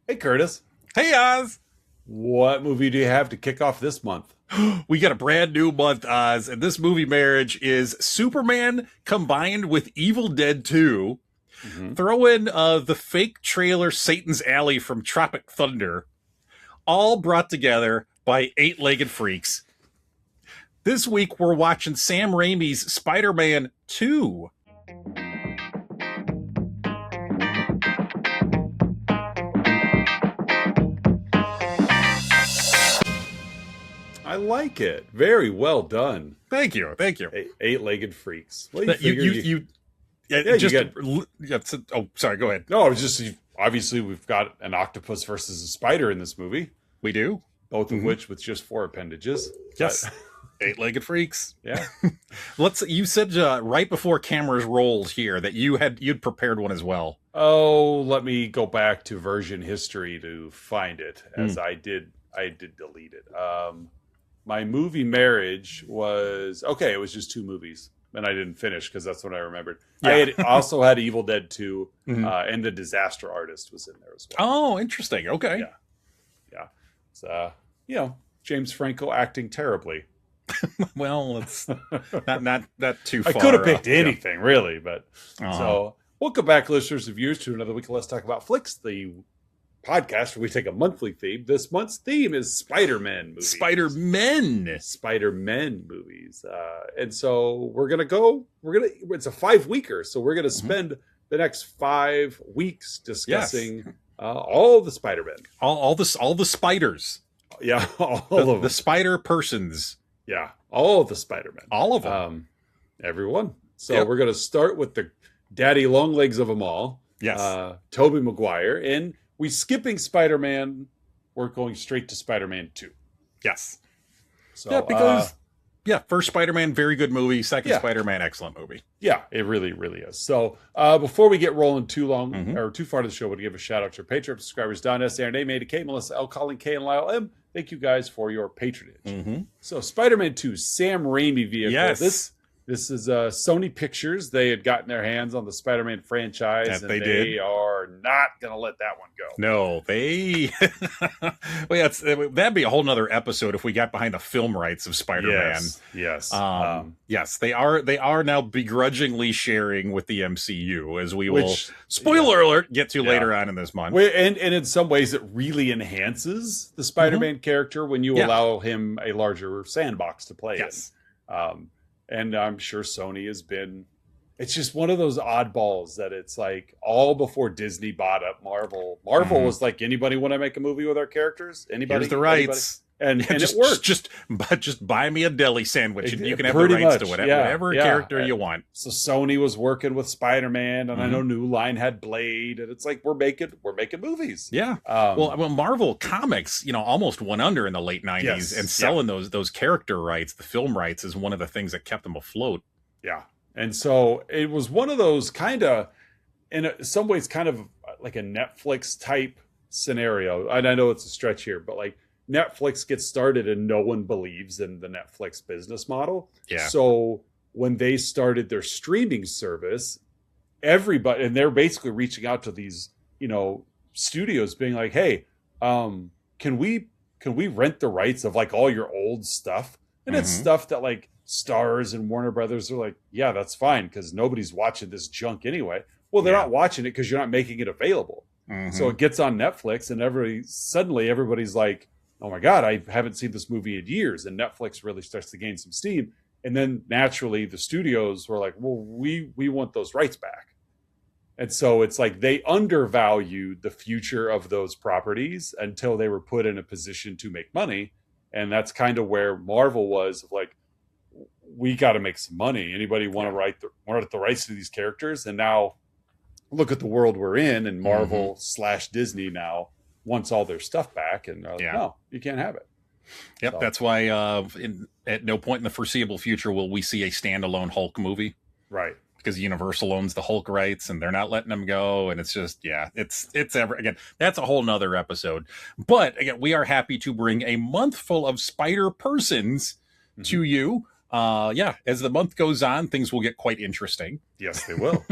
Hey, Curtis. Hey, Oz. What movie do you have to kick off this month? We got a brand new month, Oz, and this movie marriage is Superman combined with Evil Dead 2. Mm-hmm. Throw in the fake trailer Satan's Alley from Tropic Thunder, all brought together by eight-legged freaks. This week, we're watching Sam Raimi's Spider-Man 2. I like it. Very well done. Thank you. Eight-legged freaks. Well, sorry, go ahead. No, I was just obviously we've got an octopus versus a spider in this movie. We do. Both of which with just 4 appendages. Yes. Eight-legged freaks. Yeah. You said right before cameras rolled here that you'd prepared one as well. Oh, let me go back to version history to find it, as I did delete it. My movie marriage was okay. It was just 2 movies, and I didn't finish because that's what I remembered. Yeah. I had also had Evil Dead 2, and The Disaster Artist was in there as well. Oh, interesting. Okay. Yeah. It's James Franco acting terribly. Well, it's not too far. I could have picked anything really, but so welcome back, listeners and viewers, to another week of Let's Talk About Flicks, the podcast where we take a monthly theme. This month's theme is Spider-Man movies. Spider-Man movies. And so it's a 5-weeker. So we're going to spend the next 5 weeks discussing all the Spider-Man. All the spiders. Yeah. All of them. The spider persons. Yeah. All of the Spider-Man. All of them. Everyone. So we're going to start with the daddy long legs of them all. Yes. Tobey Maguire. And we skipping Spider-Man. We're going straight to Spider-Man 2. Yes. So, because first Spider-Man, very good movie. Second Spider-Man, excellent movie. Yeah, it really, really is. So before we get rolling too long or too far to the show, I want to give a shout out to our Patreon subscribers: Don S, Aaron A, Made K, Melissa L, Colin K, and Lyle M. Thank you guys for your patronage. So Spider-Man 2, Sam Raimi vehicle. Yes. This is Sony Pictures. They had gotten their hands on the Spider-Man franchise, and they are not going to let that one go. No, they. Well, that'd be a whole nother episode if we got behind the film rights of Spider-Man. Yes. Yes, they are now begrudgingly sharing with the MCU, as we will, spoiler alert, get to later on in this month. And in some ways, it really enhances the Spider-Man character when you allow him a larger sandbox to play in. And I'm sure Sony has been, it's just one of those oddballs that it's like all before Disney bought up Marvel. Marvel was like, anybody want to make a movie with our characters? Anybody? Here's the rights. And it worked. Just buy me a deli sandwich and you can have the rights to whatever character you want. So Sony was working with Spider-Man, and I know New Line had Blade, and it's like we're making movies. Yeah. Well, Marvel Comics, almost went under in the late 90s, and selling those character rights, the film rights, is one of the things that kept them afloat. Yeah. And so it was one of those kind of, in some ways, kind of like a Netflix type scenario. And I know it's a stretch here, but like, Netflix gets started and no one believes in the Netflix business model. Yeah. So when they started their streaming service, everybody, and they're basically reaching out to these, studios being like, hey, can we rent the rights of like all your old stuff? And it's stuff that like Starz and Warner Brothers are like, yeah, that's fine, because nobody's watching this junk anyway. Well, they're not watching it because you're not making it available. So it gets on Netflix, and everybody's like, oh my God, I haven't seen this movie in years. And Netflix really starts to gain some steam. And then naturally the studios were like, well, we want those rights back. And so it's like they undervalued the future of those properties until they were put in a position to make money. And that's kind of where Marvel was, like, we got to make some money. Anybody want to the rights to these characters? And now look at the world we're in, and Marvel / Disney now wants all their stuff back, and like, no, you can't have it. Yep, so that's why at no point in the foreseeable future will we see a standalone Hulk movie. Right. Because Universal owns the Hulk rights, and they're not letting them go, and it's just, again, that's a whole nother episode. But again, we are happy to bring a month full of Spider persons to you. as the month goes on, things will get quite interesting. Yes, they will.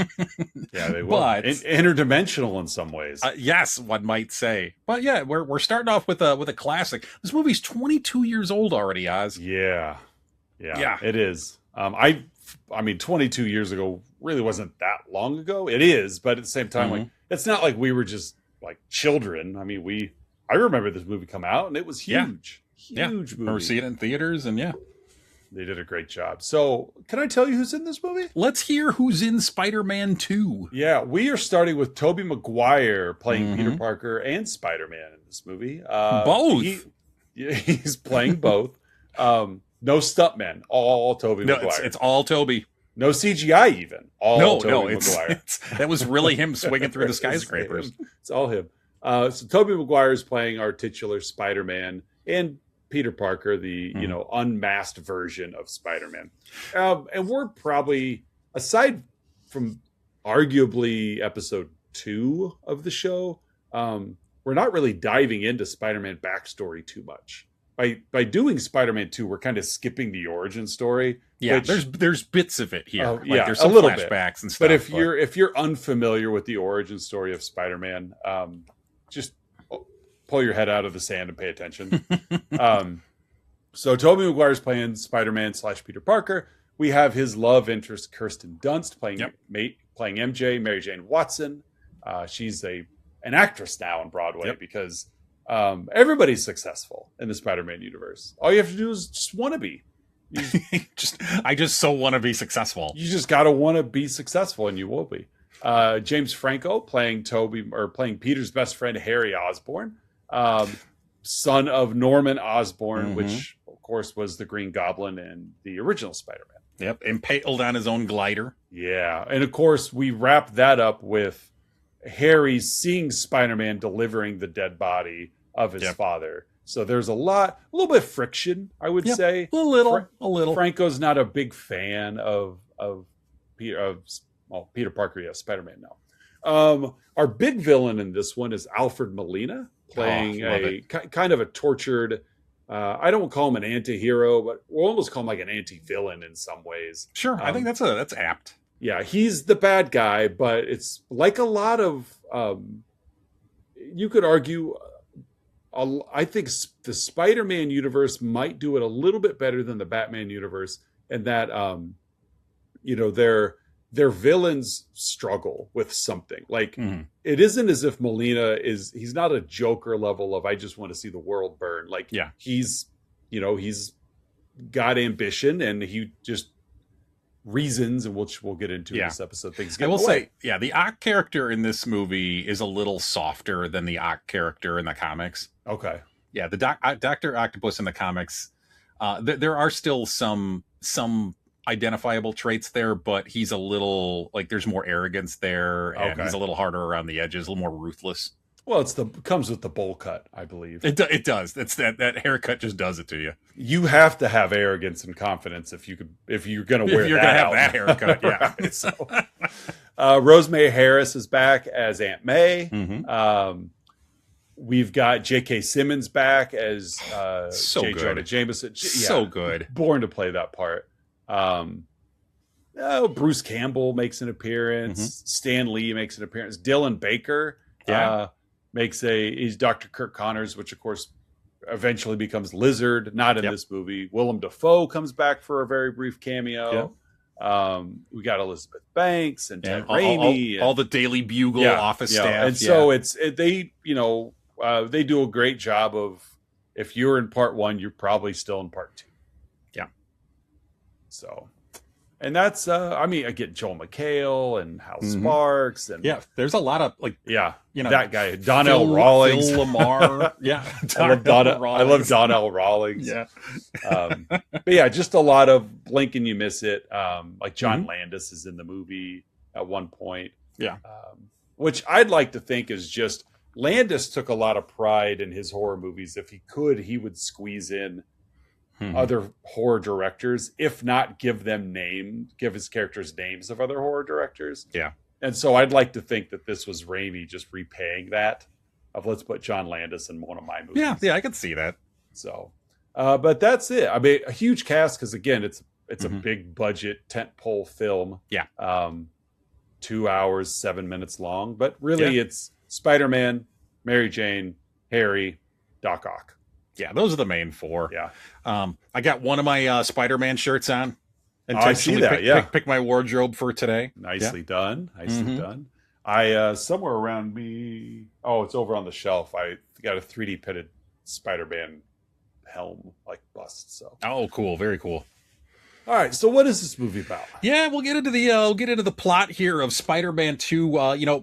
Yeah, they will. But Interdimensional in some ways. yes, one might say. But yeah, we're starting off with a classic. This movie's 22 years old already, Oz. Yeah, it is. I mean, 22 years ago really wasn't that long ago. It is, but at the same time, like, it's not like we were just like children. I mean, I remember this movie come out and it was huge. Huge movie. I remember seeing it in theaters, and they did a great job. So, can I tell you who's in this movie? Let's hear who's in Spider-Man 2. Yeah, we are starting with Tobey Maguire playing Peter Parker and Spider-Man in this movie. Both. He's playing both. No stuntmen, all Tobey Maguire. It's all Tobey. No CGI even. All Tobey Maguire. That was really him swinging through the skyscrapers. It's all him. So Tobey Maguire is playing our titular Spider-Man, and Peter Parker, the unmasked version of Spider-Man. And we're probably, aside from arguably episode 2 of the show, we're not really diving into Spider-Man backstory too much. By doing Spider-Man 2, we're kind of skipping the origin story. Yeah, there's bits of it here. There's a some little flashbacks and stuff. But if you're unfamiliar with the origin story of Spider-Man, just pull your head out of the sand and pay attention. So Tobey Maguire's playing Spider-Man / Peter Parker. We have his love interest Kirsten Dunst playing MJ, Mary Jane Watson. She's an actress now on Broadway because everybody's successful in the Spider-Man universe. All you have to do is just want to be. I just so want to be successful. You just gotta want to be successful, and you will be. James Franco playing Peter's best friend Harry Osborn, son of Norman Osborn, which of course was the Green Goblin in the original Spider-Man. Yep, impaled on his own glider. Yeah, and of course we wrap that up with Harry seeing Spider-Man delivering the dead body of his father. So there's a little bit of friction, I would say. A little. Franco's not a big fan of Peter Parker, Spider-Man now. Our big villain in this one is Alfred Molina, playing kind of a tortured, I don't call him an anti-hero, but we'll almost call him like an anti-villain in some ways. Sure, I think that's apt. Yeah, he's the bad guy, but it's like a lot of, you could argue, I think the Spider-Man universe might do it a little bit better than the Batman universe, and that, their villains struggle with something. Like, it isn't as if Molina he's not a Joker level of, I just want to see the world burn. Like, he's got ambition, and he just reasons, and which we'll get into in this episode. Things get say, the Ock character in this movie is a little softer than the Ock character in the comics. Okay. Yeah, the Doctor Octopus in the comics, there are still some identifiable traits there, but he's a little, like, there's more arrogance there, and he's a little harder around the edges, a little more ruthless. Well, comes with the bowl cut, I believe. It does. It's that haircut just does it to you. You have to have arrogance and confidence if you're going to wear that haircut. Yeah. Right, so, Rosemary Harris is back as Aunt May. We've got J.K. Simmons back as J. Jonah Jameson. So good. Born to play that part. Bruce Campbell makes an appearance. Stan Lee makes an appearance. Dylan Baker he's Dr. Kirk Connors, which of course eventually becomes Lizard, not in this movie. Willem Dafoe comes back for a very brief cameo. We got Elizabeth Banks and Ted Raimi. All the Daily Bugle office staff. And so they do a great job of, if you're in part 1, you're probably still in part 2. Yeah. So, and that's, I get Joel McHale and Hal Sparks. And there's a lot of, that guy, Donnell Rawlings. Phil Lamar. I love Donnell Rawlings. But just a lot of blink and you miss it. Like John Landis is in the movie at one point. Which I'd like to think is just, Landis took a lot of pride in his horror movies. If he could, he would squeeze in other horror directors, if not give his characters names of other horror directors. And so I'd like to think that this was Raimi just repaying that, of let's put John Landis in one of my movies. Yeah, I could see that. So, but that's it. I mean, a huge cast, because again, it's It's a big budget tentpole film. Yeah. 2 hours, 7 minutes long, but really it's Spider-Man, Mary Jane, Harry, Doc Ock. Yeah, those are the main four. Yeah. I got one of my Spider-Man shirts on. I see that. Pick my wardrobe for today. Nicely done. Nicely done. I somewhere around me. Oh, it's over on the shelf. I got a 3D printed Spider-Man helm like bust. So. Oh, cool. Very cool. All right. So, what is this movie about? Yeah, we'll get into the plot here of Spider-Man 2.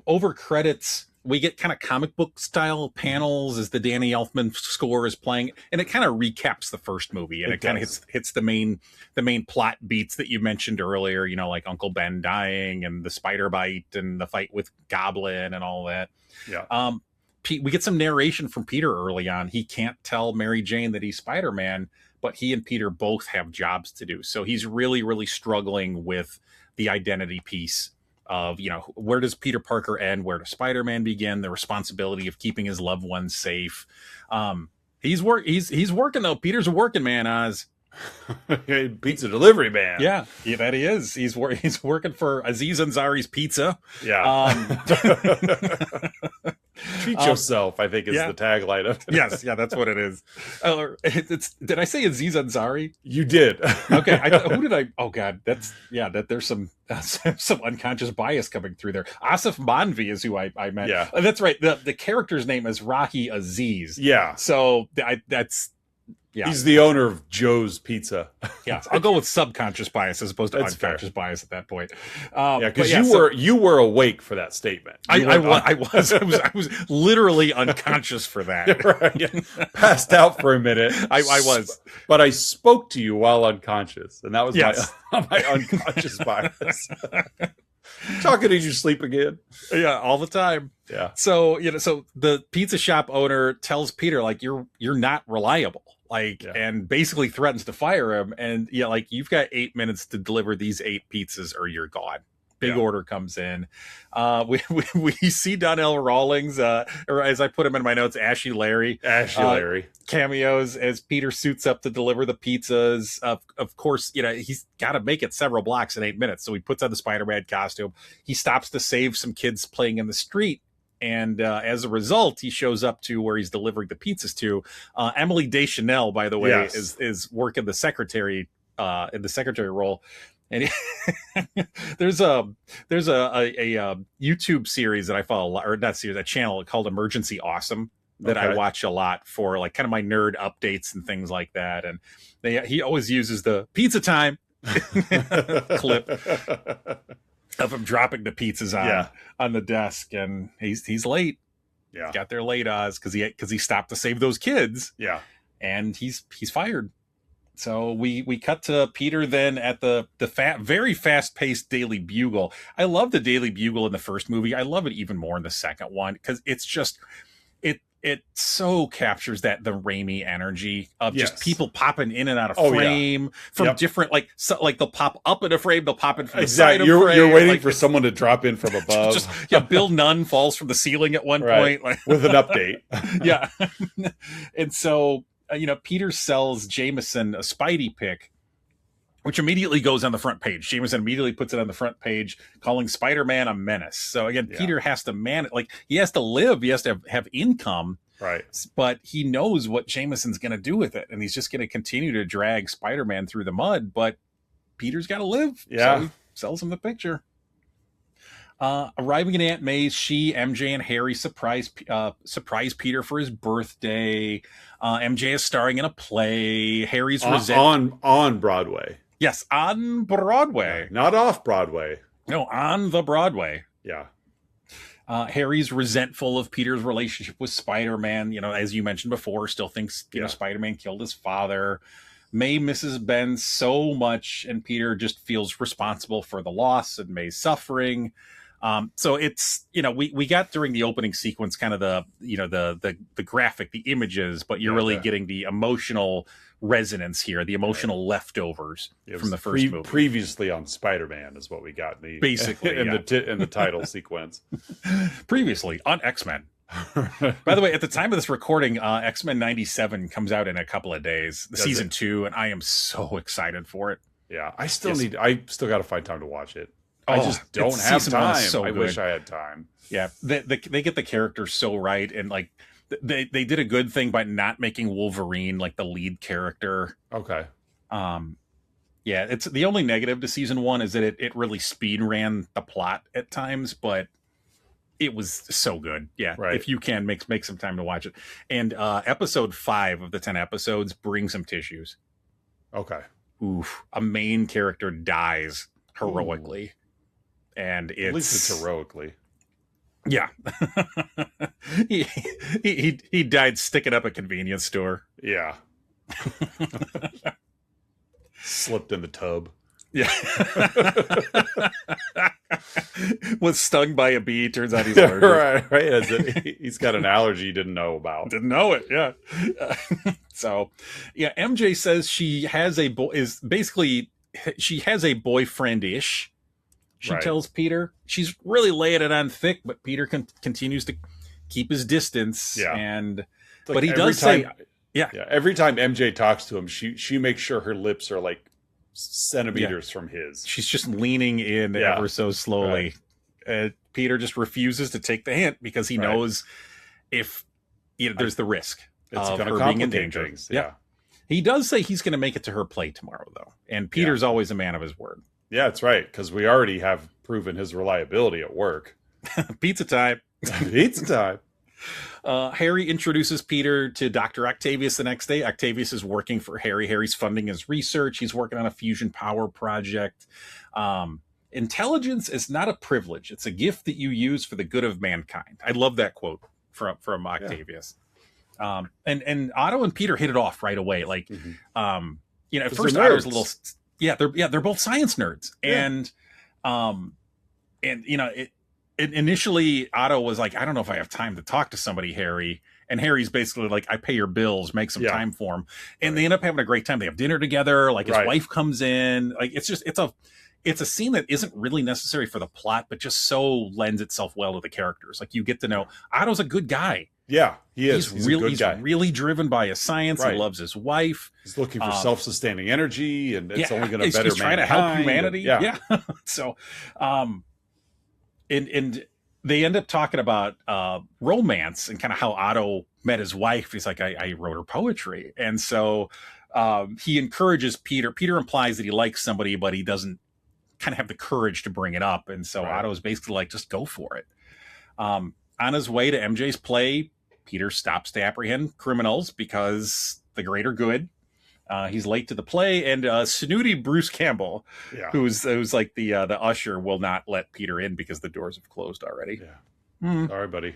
Over credits, we get kind of comic book style panels as the Danny Elfman score is playing, and it kind of recaps the first movie, and it kind of hits the main plot beats that you mentioned earlier. Like Uncle Ben dying and the spider bite and the fight with Goblin and all that. Yeah. We get some narration from Peter early on. He can't tell Mary Jane that he's Spider-Man, but he and Peter both have jobs to do. So he's really, really struggling with the identity piece of, where does Peter Parker end? Where does Spider-Man begin? The responsibility of keeping his loved ones safe. He's working though. Peter's a working man, Oz. Pizza delivery man. Yeah, that he is. He's working for Aziz Ansari's Pizza. Yeah. Treat yourself, I think is the tagline of it. Yes, that's what it is. Did I say Aziz Ansari? You did. Okay. Who did I? Oh God, that there's some unconscious bias coming through there. Asif Manvi is who I meant. Yeah, that's right. The character's name is Rahi Aziz. Yeah. So that's. Yeah. He's the owner of Joe's Pizza. Yes, I'll go with subconscious bias as opposed to unconscious bias at that point. Because you were awake for that statement. I was literally unconscious for that. Right, yeah. Passed out for a minute. I was, but I spoke to you while unconscious, and that was my unconscious bias. Talking to you sleep again. Yeah, all the time. Yeah. So so the pizza shop owner tells Peter you're not reliable. And basically threatens to fire him. And you've got 8 minutes to deliver these 8 pizzas or you're gone. Big order comes in. We see Donnell Rawlings, or as I put him in my notes, Ashy Larry cameos as Peter suits up to deliver the pizzas. Of course, he's got to make it several blocks in 8 minutes. So he puts on the Spider-Man costume. He stops to save some kids playing in the street. And as a result, he shows up to where he's delivering the pizzas to. Emily Deschanel, by the way, is working the secretary in the secretary role. And there's a YouTube series that I follow, or not series, a channel called Emergency Awesome that I watch a lot for kind of my nerd updates and things like that. And he always uses the pizza time clip of him dropping the pizzas on the desk, and he's late. Yeah, he got there late, Oz, because he stopped to save those kids. Yeah, and he's fired. So we cut to Peter then at the very fast paced Daily Bugle. I love the Daily Bugle in the first movie. I love it even more in the second one because it's just it so captures the Raimi energy of just people popping in and out of frame from different they'll pop up in a frame, they'll pop in from the side of frame. You're waiting for someone to drop in from above. Bill Nunn falls from the ceiling at one point with an update. Yeah, and so Peter sells Jameson a Spidey pick, which immediately goes on the front page. Jameson immediately puts it on the front page, calling Spider-Man a menace. So again, Peter has to he has to live, he has to have income. Right. But he knows what Jameson's going to do with it, and he's just going to continue to drag Spider-Man through the mud, but Peter's got to live. Yeah. So he sells him the picture. Arriving in Aunt May's, MJ, and Harry surprise Peter for his birthday. MJ is starring in a play. Harry's on Broadway. Yes, on Broadway. Not off Broadway. No, on the Broadway. Yeah. Harry's resentful of Peter's relationship with Spider-Man. As you mentioned before, still thinks Spider-Man killed his father. May misses Ben so much, and Peter just feels responsible for the loss and May's suffering. So it's, we got during the opening sequence kind of the graphic, the images, but you're really getting the emotional resonance here, the emotional leftovers from the first movie. Previously on Spider-Man is what we got in basically in the title sequence. Previously on X-Men. By the way, at the time of this recording, X-Men 97 comes out in a couple of days, season 2, and I am so excited for it. Yeah, I still Yes. got to find time to watch it. I Oh, just don't it's have season one is time. so I wish good. I had time. Yeah, they get the characters so right, and like they did a good thing by not making Wolverine like the lead character. Okay. Yeah, it's the only negative to season one is that it really speed ran the plot at times, but it was so good. Yeah, Right. if you can make some time to watch it. And episode 5 of the 10 episodes, Bring Some Tissues. Okay. Oof, a main character dies heroically. And it's At least it's heroically. Yeah. he died sticking up a convenience store. Yeah. Slipped in the tub. Yeah. Was stung by a bee. Turns out he's allergic. Right. He's got an allergy you didn't know about. Didn't know it. Yeah. So, yeah, MJ says she has a she has a boyfriend-ish. She tells Peter she's really laying it on thick, but Peter continues to keep his distance. Yeah. And like but he does say, yeah. Every time MJ talks to him, she makes sure her lips are like centimeters from his. She's just leaning in ever so slowly. Right. Peter just refuses to take the hint because he knows if there's the risk it's of going to her being in danger. Things. Yeah. He does say he's going to make it to her play tomorrow, though. And Peter's always a man of his word. Yeah, that's right. Because we already have proven his reliability at work. Pizza time. Pizza time. Harry introduces Peter to Doctor Octavius the next day. Octavius is working for Harry. Harry's funding his research. He's working on a fusion power project. Intelligence is not a privilege. It's a gift that you use for the good of mankind. I love that quote from Octavius. And Otto and Peter hit it off right away. Like, at first Otto was a little, they're both science nerds. Yeah. And initially Otto was like, I don't know if I have time to talk to somebody, Harry. And Harry's basically like, I pay your bills, make some time for him. And they end up having a great time. They have dinner together. Like his wife comes in. Like it's a scene that isn't really necessary for the plot, but just so lends itself well to the characters. Like you get to know Otto's a good guy. Yeah, he is. He's a good guy. Really driven by his science. He loves his wife. He's looking for self-sustaining energy, and it's only going to better he's trying to help humanity. So, and they end up talking about romance and kind of how Otto met his wife. He's like, I wrote her poetry. And so he encourages Peter. Peter implies that he likes somebody, but he doesn't kind of have the courage to bring it up. And so Otto's basically like, just go for it. On his way to MJ's play, Peter stops to apprehend criminals because the greater good. He's late to the play, and snooty Bruce Campbell, who's like the usher, will not let Peter in because the doors have closed already. Yeah. Sorry, buddy.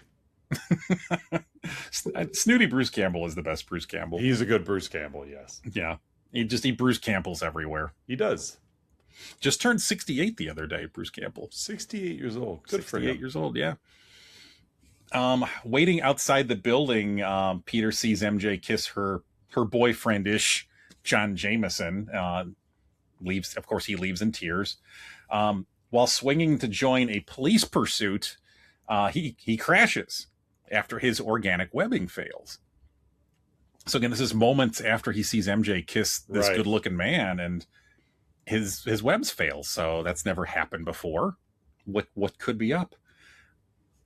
Snooty Bruce Campbell is the best Bruce Campbell. He's a good Bruce Campbell, yes. Yeah. He Bruce Campbell's everywhere. He does. Just turned 68 the other day, Bruce Campbell. 68 years old. Good for him. 68 years old, yeah. Waiting outside the building, Peter sees MJ kiss her boyfriend-ish, John Jameson. Of course, he leaves in tears. While swinging to join a police pursuit, he crashes after his organic webbing fails. So again, this is moments after he sees MJ kiss this good-looking man, and his webs fail. So that's never happened before. What could be up?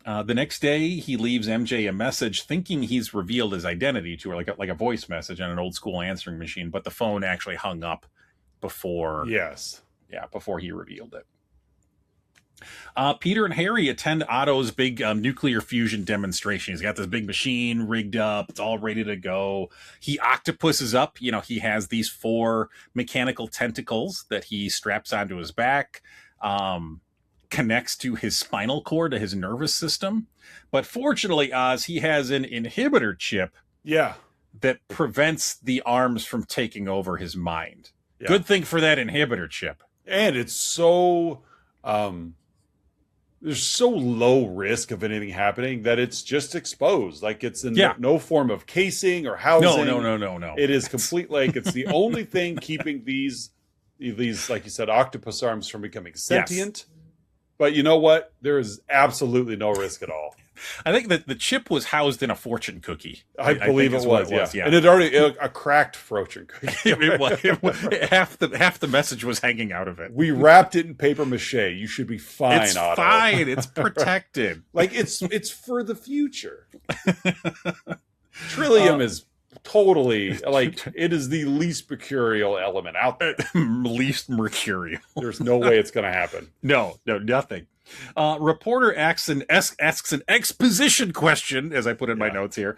The next day, he leaves MJ a message thinking he's revealed his identity to her, like a voice message on an old school answering machine, but the phone actually hung up before he revealed it. Peter and Harry attend Otto's big nuclear fusion demonstration. He's got this big machine rigged up. It's all ready to go. He octopuses up. He has these 4 mechanical tentacles that he straps onto his back. Connects to his spinal cord, to his nervous system. But fortunately, Oz, he has an inhibitor chip that prevents the arms from taking over his mind. Yeah. Good thing for that inhibitor chip. And it's so there's so low risk of anything happening that it's just exposed. Like it's in no form of casing or housing. No. It is complete, like it's the only thing keeping these, like you said, octopus arms from becoming sentient. Yes. But you know what? There is absolutely no risk at all. I think that the chip was housed in a fortune cookie. I believe think it is what was, yeah. And it already a cracked fortune cookie. half the message was hanging out of it. We wrapped it in paper mache. You should be fine, It's Otto. fine. It's protected. Like it's for the future. Trillium is totally like it is the least mercurial element out there. Least mercurial. There's no way it's going to happen. No, nothing. Reporter asks an exposition question, as I put in my notes here.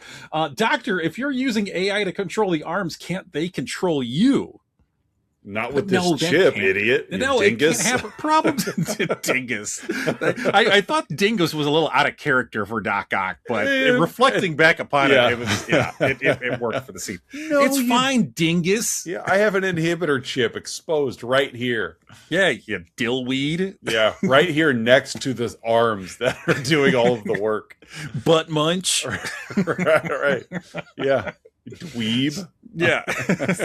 Doctor, if you're using AI to control the arms, can't they control you? Not with this chip, idiot. No, dingus. It can't have problems. Dingus. I thought Dingus was a little out of character for Doc Ock, but reflecting back upon it worked for the scene. No, it's fine, Dingus. Yeah, I have an inhibitor chip exposed right here. Yeah, you dillweed. Yeah, right here next to the arms that are doing all of the work. Butt munch. right. Yeah. Dweeb. Yeah.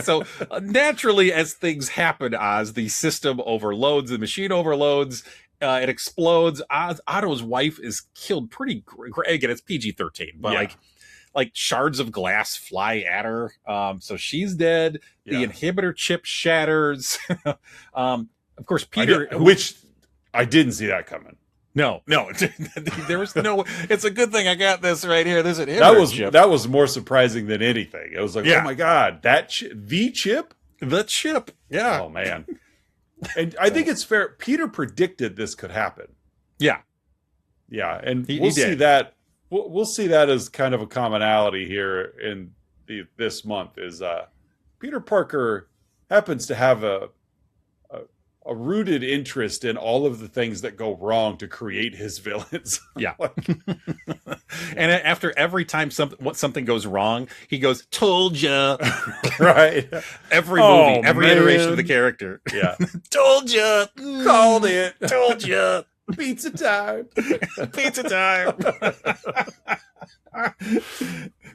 So naturally, as things happen, Oz, the system overloads, the machine overloads, it explodes. Otto's wife is killed pretty again, it's PG-13, but like shards of glass fly at her. So she's dead. The inhibitor chip shatters. Of course, Peter, which I didn't see that coming. No, there was no. It's a good thing I got this right here. This inhibitor chip. That was more surprising than anything. It was like, oh my god, the chip, the chip. Yeah. Oh man. And I think it's fair. Peter predicted this could happen. Yeah, and we'll see that. We'll see that as kind of a commonality here in this month. Is Peter Parker happens to have a rooted interest in all of the things that go wrong to create his villains. Yeah. And after every time something goes wrong, he goes, told ya. Right. Every movie, every iteration of the character. Yeah. Told ya. Called it. Told ya. Pizza time. Pizza time.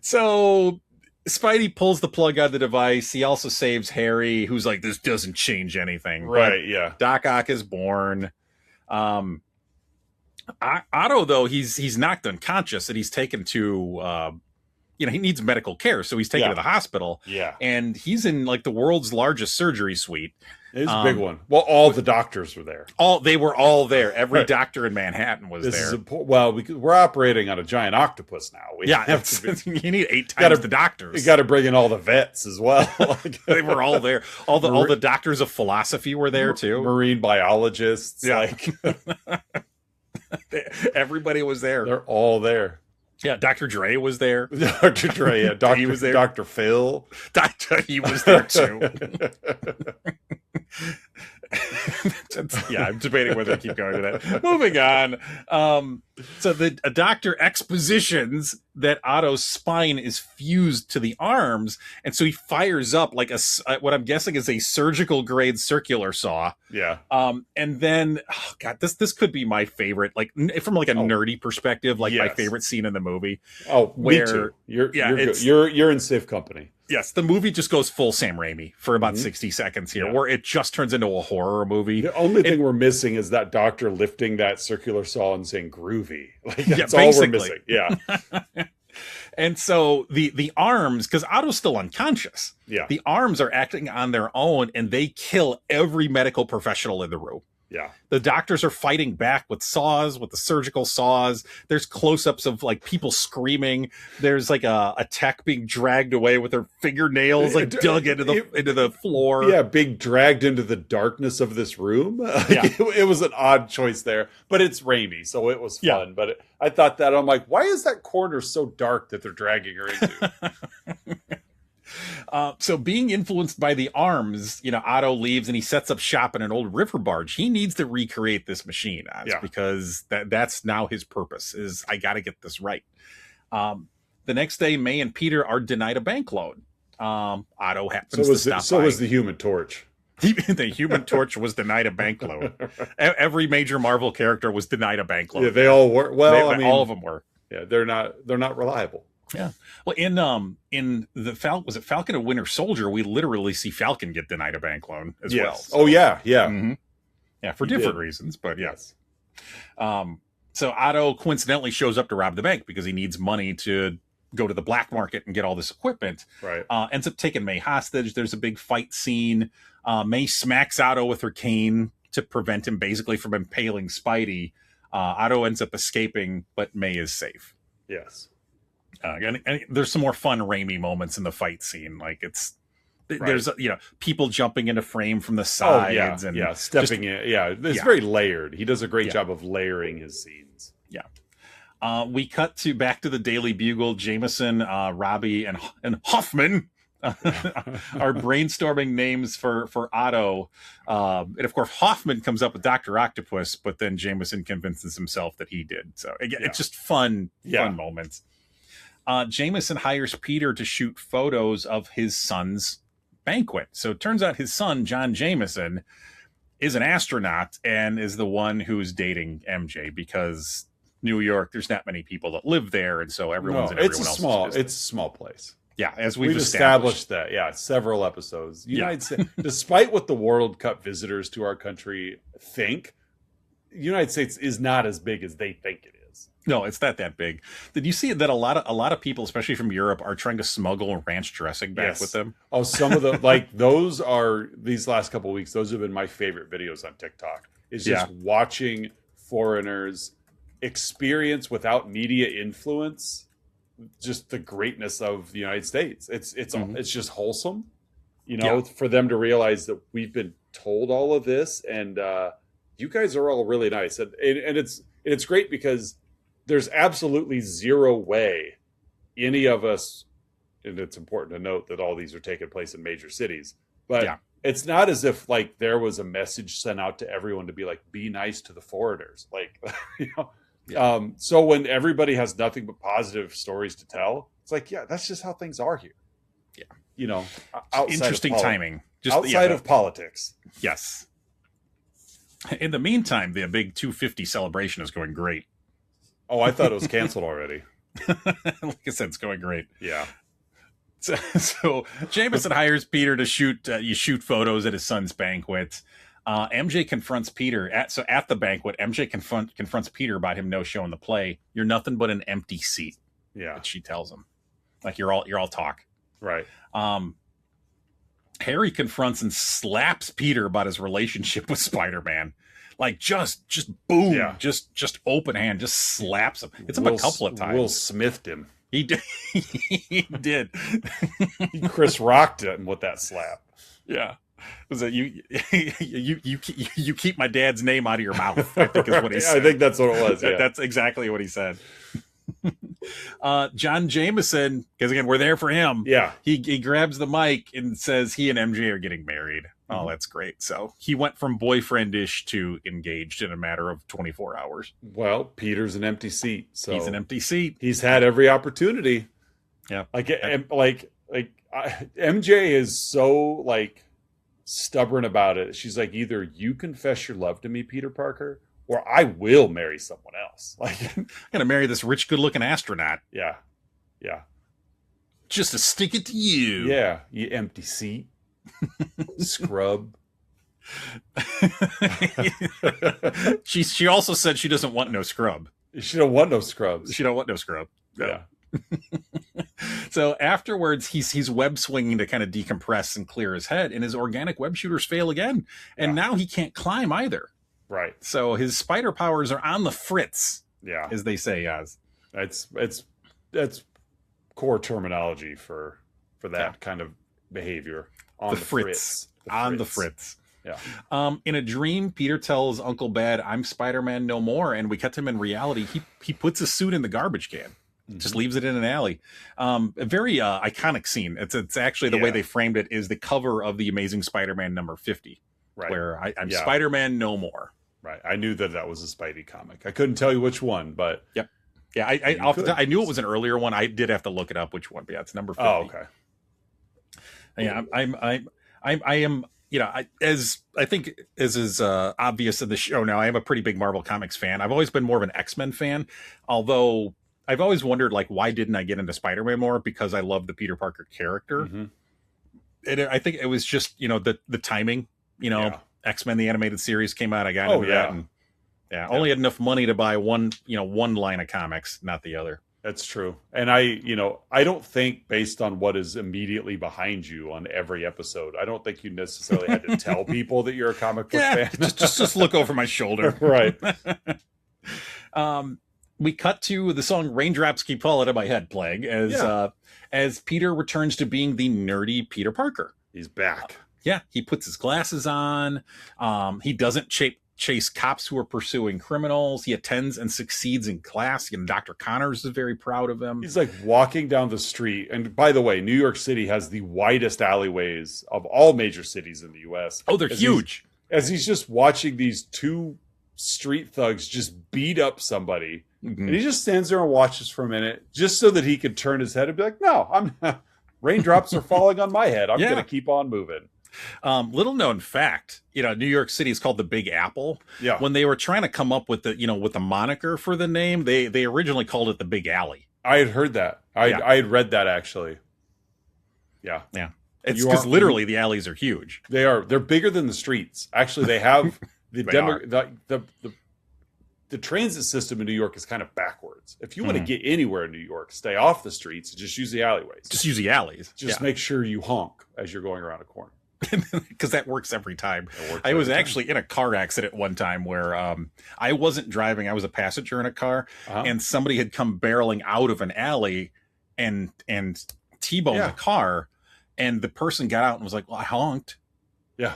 So Spidey pulls the plug on the device. He also saves Harry, who's like, this doesn't change anything. Right, yeah. Doc Ock is born. Otto, though, he's knocked unconscious and he's taken to, he needs medical care. So he's taken to the hospital. Yeah. And he's in like the world's largest surgery suite. It's a big one. Well, all the doctors were there. They were all there. Every doctor in Manhattan was there. We're operating on a giant octopus now. You need 8 times the doctors. You got to bring in all the vets as well. They were all there. All the doctors of philosophy were there too. Marine biologists. Yeah. Everybody was there. They're all there. Yeah, Dr. Dre was there. Dr. Dre, yeah. He was there. Dr. Phil. He was there too. I'm debating whether to keep going to that. Moving on. So the doctor expositions that Otto's spine is fused to the arms, and so he fires up like what I'm guessing is a surgical grade circular saw. Yeah. And then, this could be my favorite, like from like a nerdy perspective, like my favorite scene in the movie. Oh, me too. You're in safe company. Yes, the movie just goes full Sam Raimi for about 60 seconds here, where it just turns into a horror movie. The only thing we're missing is that doctor lifting that circular saw and saying groovy. Like, that's all we're missing. Yeah. And so the arms, because Otto's still unconscious, the arms are acting on their own, and they kill every medical professional in the room. Yeah. The doctors are fighting back with saws, with the surgical saws. There's close-ups of like people screaming. There's like a tech being dragged away with her fingernails like dug into the floor. Yeah, being dragged into the darkness of this room. It was an odd choice there, but it's Raimi, so it was fun. Yeah. But I thought that, I'm like, why is that corner so dark that they're dragging her into? So being influenced by the arms, Otto leaves and he sets up shop in an old river barge. He needs to recreate this machine because that's now his purpose is I got to get this right. The next day, May and Peter are denied a bank loan. Otto happens to stop by. So was the Human Torch. The Human Torch was denied a bank loan. Every major Marvel character was denied a bank loan. Yeah, they all were. Well, all of them were. Yeah, they're not reliable. Yeah. Well, in the Falcon and Winter Soldier, we literally see Falcon get denied a bank loan as well. So. Oh yeah, yeah, yeah, for different reasons, but yes. So Otto coincidentally shows up to rob the bank because he needs money to go to the black market and get all this equipment. Right. Ends up taking May hostage. There's a big fight scene. May smacks Otto with her cane to prevent him basically from impaling Spidey. Otto ends up escaping, but May is safe. Yes. And there's some more fun Raimi moments in the fight scene. Like there's people jumping into frame from the sides and stepping in. Yeah, it's very layered. He does a great job of layering his scenes. Yeah. We cut back to the Daily Bugle. Jameson, Robbie, and Hoffman are brainstorming names for Otto. And of course, Hoffman comes up with Doctor Octopus, but then Jameson convinces himself that he did. So again, it's just fun moments. Jameson hires Peter to shoot photos of his son's banquet. So it turns out his son, John Jameson, is an astronaut and is the one who's dating MJ because New York, there's not many people that live there, and so everyone's in everyone else's business. It's a small place. Yeah, as we've established that. Yeah, several episodes. United States, despite what the World Cup visitors to our country think, the United States is not as big as they think it is. No, it's not that big. Did you see that a lot of people, especially from Europe, are trying to smuggle ranch dressing back with them? Oh, some of the those are these last couple of weeks. Those have been my favorite videos on TikTok. Is just watching foreigners experience without media influence just the greatness of the United States. It's just wholesome, for them to realize that we've been told all of this, and you guys are all really nice, and it's great because there's absolutely zero way any of us, and it's important to note that all these are taking place in major cities, but it's not as if there was a message sent out to everyone to be be nice to the foreigners, so when everybody has nothing but positive stories to tell, it's that's just how things are here. Yeah. Interesting timing. Just outside of politics. Yes. In the meantime, the big 250 celebration is going great. Oh, I thought it was canceled already. Like I said, it's going great. Yeah. So Jameson hires Peter to shoot photos at his son's banquet. MJ confronts Peter at the banquet. MJ confronts Peter about him no showing the play. You're nothing but an empty seat. Yeah, that she tells him, you're all talk. Right. Harry confronts and slaps Peter about his relationship with Spider-Man. Just boom, just open hand, just slaps him. It's him a couple of times. Will Smithed him. He did. He did. He Chris rocked him with that slap. Yeah. Was that you keep my dad's name out of your mouth, I think is what he said. I think that's what it was. Yeah. That's exactly what he said. John Jameson, because again, we're there for him. Yeah. He grabs the mic and says he and MJ are getting married. Oh, that's great. So he went from boyfriendish to engaged in a matter of 24 hours. Well, Peter's an empty seat. So he's an empty seat. He's had every opportunity. Yeah. MJ is so stubborn about it. She's either you confess your love to me, Peter Parker, or I will marry someone else. I'm gonna marry this rich, good-looking astronaut. Yeah. Just to stick it to you. Yeah, you empty seat. Scrub. She also said she doesn't want no scrub. She don't want no scrubs. She don't want no scrub. No. Yeah. So afterwards, he's web swinging to kind of decompress and clear his head, and his organic web shooters fail again. And now he can't climb either. Right. So his spider powers are on the fritz. Yeah. As they say, Yaz. That's core terminology for that kind of behavior. On the fritz. On the fritz. Yeah. In a dream, Peter tells Uncle Bad, "I'm Spider-Man no more," and we cut him in reality. He puts his suit in the garbage can. Just leaves it in an alley. A very iconic scene. It's actually the way they framed it is the cover of the Amazing Spider-Man number 50, right? Where I'm Spider-Man no more. Right. I knew that was a Spidey comic. I couldn't tell you which one, but yep. Yeah, I knew it was an earlier one. I did have to look it up which one, but yeah, it's number 50. Oh, okay. Yeah, I am. As I think is obvious in the show now, I am a pretty big Marvel Comics fan. I've always been more of an X-Men fan, although I've always wondered, why didn't I get into Spider-Man more? Because I love the Peter Parker character. Mm-hmm. And I think it was just, the timing, X-Men, the animated series came out. I got into that. And Yeah, only had enough money to buy one line of comics, not the other. That's true. And I don't think based on what is immediately behind you on every episode, I don't think you necessarily had to tell people that you're a comic book fan. just look over my shoulder. Right. We cut to the song Raindrops Keep Falling on My Head playing as Peter returns to being the nerdy Peter Parker. He's back. He puts his glasses on. He doesn't chase cops who are pursuing criminals. He attends and succeeds in class. And Dr. Connors is very proud of him. He's like walking down the street. And by the way, New York City has the widest alleyways of all major cities in the U.S. Oh, they're huge. As he's just watching these two street thugs just beat up somebody. Mm-hmm. And he just stands there and watches for a minute just so that he could turn his head and be like, no, I'm not. Raindrops are falling on my head. I'm going to keep on moving. Little known fact, New York City is called the Big Apple. Yeah. When they were trying to come up with the moniker for the name, they originally called it the Big Alley. I had heard that. I had read that actually. Yeah. Yeah. It's because literally the alleys are huge. They are. They're bigger than the streets. Actually, they have the transit system in New York is kind of backwards. If you want to get anywhere in New York, stay off the streets and just use the alleyways. Just use the alleys. Just make sure you honk as you're going around a corner. Because that works every time. I was actually in a car accident one time where I wasn't driving. I was a passenger in a car, and somebody had come barreling out of an alley and T-boned the car, and the person got out and was like, well, I honked. Yeah.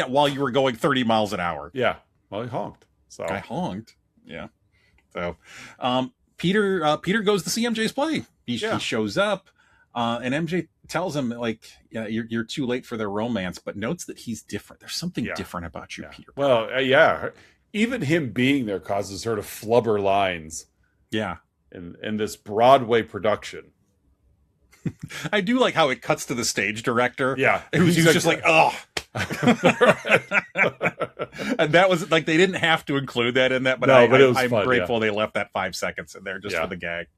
While you were going 30 miles an hour. Yeah. Well, he honked. So I honked. Yeah. So Peter goes to see MJ's play. He shows up, and MJ tells him, like, you're too late for their romance, but notes that he's different. There's something different about you, Peter. Well, even him being there causes her to flubber lines. Yeah. In this Broadway production. I do like how it cuts to the stage director. Yeah. He's just like, oh. And that was like, they didn't have to include that in that, but I'm fun, grateful they left that 5 seconds in there just for the gag.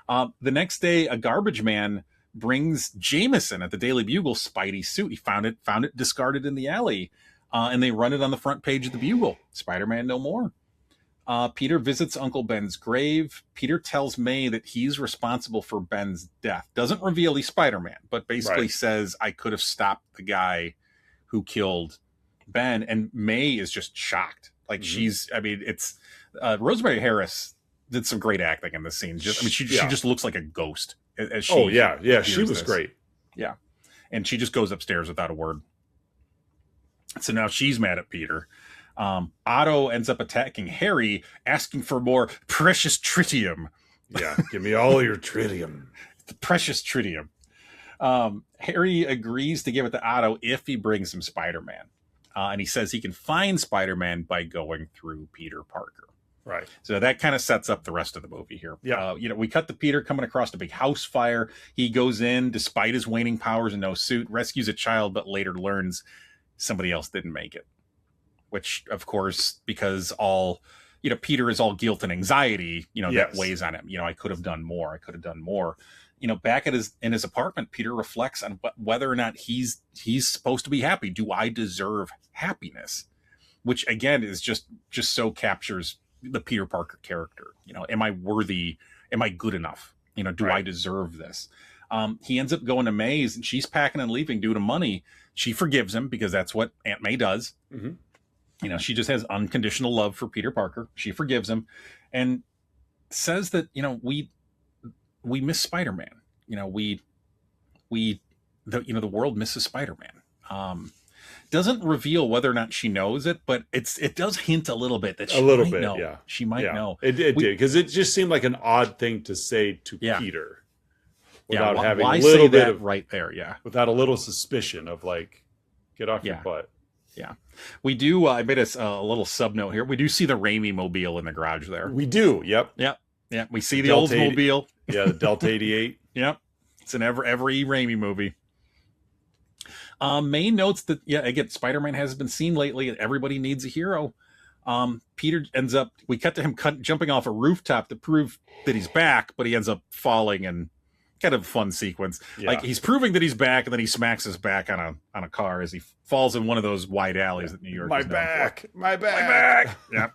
The next day, a garbage man brings Jameson at the Daily Bugle Spidey suit. He found it discarded in the alley, and they run it on the front page of the Bugle. Spider-Man no more. Peter visits Uncle Ben's grave. Peter tells May that he's responsible for Ben's death. Doesn't reveal he's Spider-Man, but basically says, I could have stopped the guy who killed Ben. And May is just shocked. Like it's Rosemary Harris did some great acting in this scene. She just looks like a ghost. As she she was great. Yeah. And she just goes upstairs without a word. So now she's mad at Peter. Otto ends up attacking Harry, asking for more precious tritium. Yeah, give me all your tritium. The precious tritium. Harry agrees to give it to Otto if he brings him Spider-Man. And he says he can find Spider-Man by going through Peter Parker. Right. So that kind of sets up the rest of the movie here. Yeah. We cut to Peter coming across a big house fire. He goes in, despite his waning powers and no suit, rescues a child, but later learns somebody else didn't make it. Which, of course, because Peter is all guilt and anxiety, that weighs on him. I could have done more. Back in his apartment, Peter reflects on whether or not he's supposed to be happy. Do I deserve happiness? Which, again, is just so captures the Peter Parker character. Am I worthy? Am I good enough? Do I deserve this? He ends up going to May's, and she's packing and leaving due to money. She forgives him because that's what Aunt May does. Mm-hmm. She just has unconditional love for Peter Parker. She forgives him and says that, we miss Spider-Man. The world misses Spider-Man. Doesn't reveal whether or not she knows it, but it does hint a little bit that she might know. Yeah. She might know. It did, because it just seemed like an odd thing to say to Peter without having a little bit of right there. Yeah. Without a little suspicion of like, get off your butt. Yeah, we do. I made a little sub note here. We do see the Raimi mobile in the garage there. We do. Yep. Yeah. We see the Oldsmobile. Yeah, the Delta 88. Yep. It's in every Raimi movie. May notes that, again, Spider-Man hasn't been seen lately. Everybody needs a hero. Peter ends up, we cut to him jumping off a rooftop to prove that he's back, but he ends up falling and kind of fun sequence. Yeah. Like he's proving that he's back, and then he smacks his back on a car as he falls in one of those wide alleys that New York My is known back. for. My back. Yeah.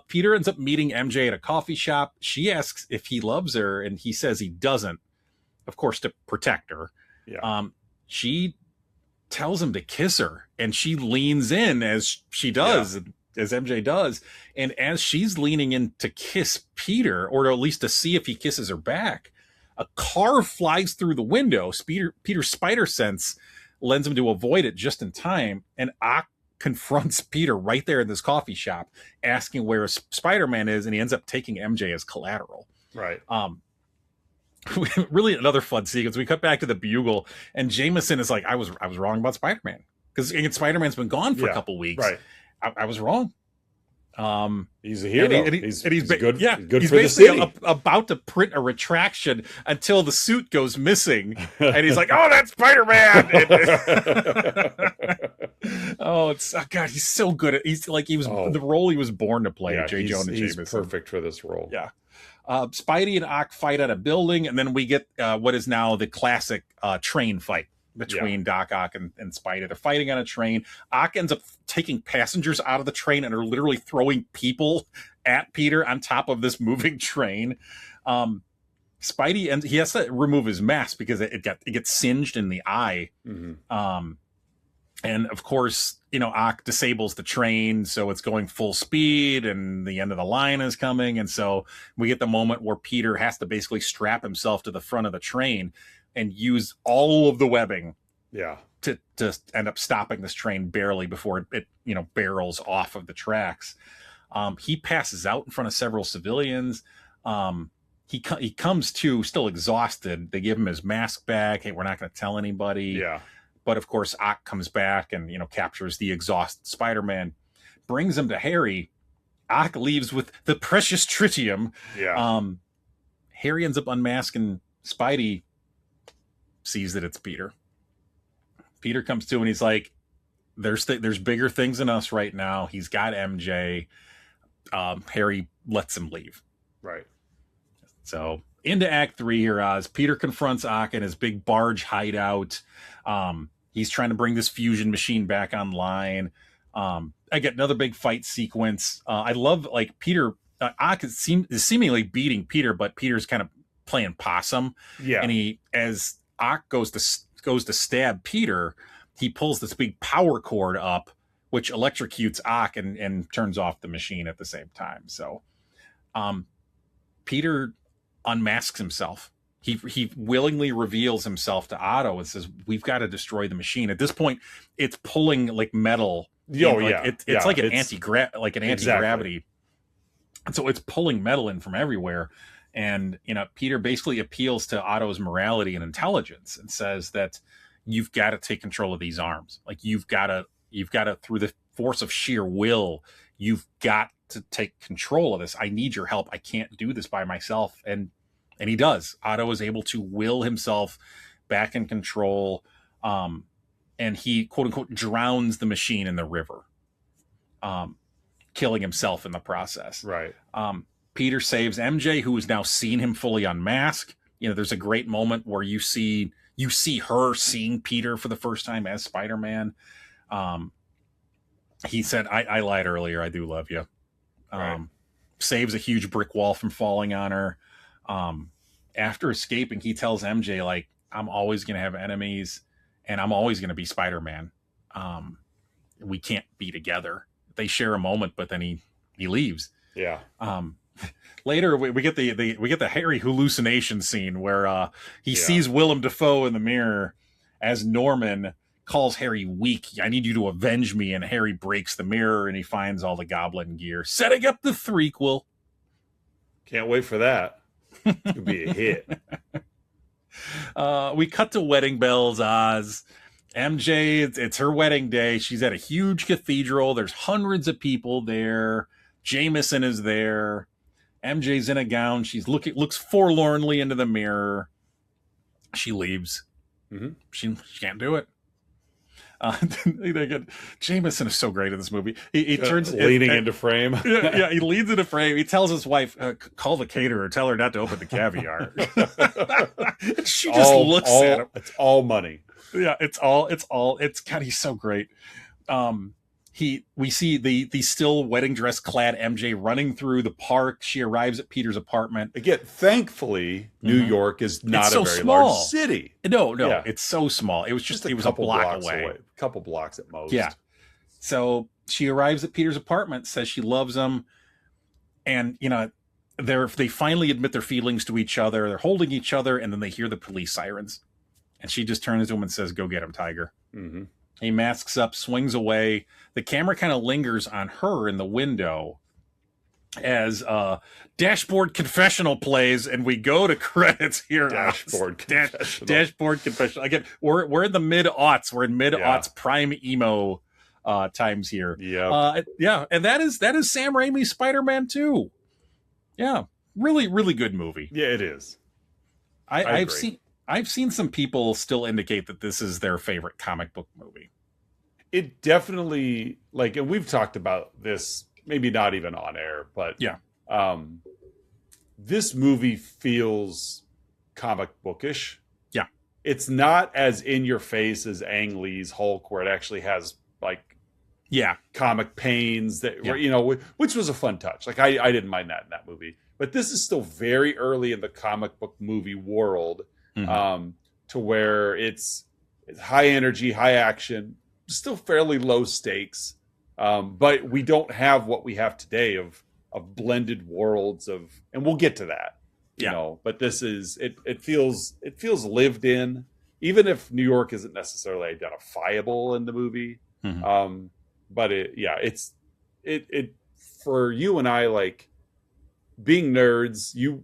Peter ends up meeting MJ at a coffee shop. She asks if he loves her, and he says he doesn't, of course, to protect her. Yeah. She tells him to kiss her, and she leans in as she does, as MJ does. And as she's leaning in to kiss Peter, or at least to see if he kisses her back, a car flies through the window. Peter's spider sense lends him to avoid it just in time. And Ock confronts Peter right there in this coffee shop, asking where Spider-Man is, and he ends up taking MJ as collateral. Right. Really another fun sequence. We cut back to the Bugle, and Jameson is like, I was wrong about Spider-Man, because Spider-Man's been gone for a couple weeks. Right. I was wrong. He's a hero. And he's good. Yeah, good he's for the basically city. about to print a retraction until the suit goes missing, and he's like, "Oh, that's Spider-Man!" Oh, God, he's so good at. The role he was born to play. J. Jonah Jameson. He's perfect for this role. Yeah. Spidey and Ock fight at a building, and then we get what is now the classic train fight between Doc Ock and Spidey. They're fighting on a train. Ock ends up taking passengers out of the train and are literally throwing people at Peter on top of this moving train. Spidey he has to remove his mask because it gets singed in the eye. Mm-hmm. And of course, Ock disables the train, so it's going full speed, and the end of the line is coming. And so we get the moment where Peter has to basically strap himself to the front of the train and use all of the webbing to end up stopping this train barely before it barrels off of the tracks. He passes out in front of several civilians. He comes to still exhausted. They give him his mask back. Hey, we're not going to tell anybody. Yeah. But of course, Ock comes back and captures the exhausted Spider-Man, brings him to Harry. Ock leaves with the precious tritium. Yeah. Harry ends up unmasking Spidey. Sees that it's Peter. Peter comes to and he's like, "There's bigger things than us right now." He's got MJ. Harry lets him leave. Right. So into Act 3 here, Oz. Peter confronts Ock in his big barge hideout. He's trying to bring this fusion machine back online. I get another big fight sequence. I love Peter. Ock is seemingly beating Peter, but Peter's kind of playing possum. Yeah. And as Ock goes to stab Peter, he pulls this big power cord up, which electrocutes Ock and turns off the machine at the same time. So, Peter unmasks himself. He willingly reveals himself to Otto and says, "We've got to destroy the machine." At this point, it's pulling like metal. It's like an anti-gravity. And so it's pulling metal in from everywhere. And Peter basically appeals to Otto's morality and intelligence and says that you've got to take control of these arms. Like you've got to through the force of sheer will, you've got to take control of this. I need your help. I can't do this by myself. And he does. Otto is able to will himself back in control. And he, quote unquote, drowns the machine in the river, killing himself in the process. Right. Peter saves MJ, who has now seen him fully unmask. There's a great moment where you see her seeing Peter for the first time as Spider-Man. He said, I lied earlier. I do love you. Right. Saves a huge brick wall from falling on her. After escaping, he tells MJ, like, I'm always going to have enemies and I'm always going to be Spider-Man. We can't be together. They share a moment, but then he leaves. Yeah. Later, we get the Harry hallucination scene where he sees Willem Dafoe in the mirror as Norman calls Harry weak. I need you to avenge me. And Harry breaks the mirror and he finds all the goblin gear, setting up the threequel. Can't wait for that. It's gonna be a hit. We cut to wedding bells, Oz. MJ, it's her wedding day. She's at a huge cathedral. There's hundreds of people there. Jameson is there. MJ's in a gown. She looks forlornly into the mirror. She leaves. Mm-hmm. She can't do it. Jameson is so great in this movie. He turns leaning into frame. Yeah, he leans into frame. He tells his wife, "Call the caterer. Tell her not to open the caviar." And she just looks at him. It's all money. Yeah, it's God. He's so great. We see the still wedding dress clad MJ running through the park. She arrives at Peter's apartment. Again, thankfully, New York is not a very small. large city. No, it's so small. It was just it was a block away. A couple blocks at most. Yeah. So she arrives at Peter's apartment, says she loves him, and they finally admit their feelings to each other. They're holding each other, and then they hear the police sirens, and she just turns to him and says, "Go get him, Tiger." Mm-hmm. He masks up, swings away. The camera kind of lingers on her in the window as Dashboard Confessional plays, and we go to credits here. Dashboard Confessional. Dashboard Confessional. Again, we're in the mid-aughts. We're in mid-aughts prime emo times here. Yeah. And that is Sam Raimi's Spider-Man 2. Yeah. Really, really good movie. Yeah, it is. I've seen some people still indicate that this is their favorite comic book movie. It definitely, and we've talked about this, maybe not even on air, but yeah, this movie feels comic bookish. Yeah. It's not as in your face as Ang Lee's Hulk, where it actually has comic pains which was a fun touch. I didn't mind that in that movie, but this is still very early in the comic book movie world. Mm-hmm. To where it's high energy, high action, still fairly low stakes, but we don't have what we have today of blended worlds and we'll get to that, but this is it feels lived in, even if New York isn't necessarily identifiable in the movie. Mm-hmm. But it's for you and I, being nerds, you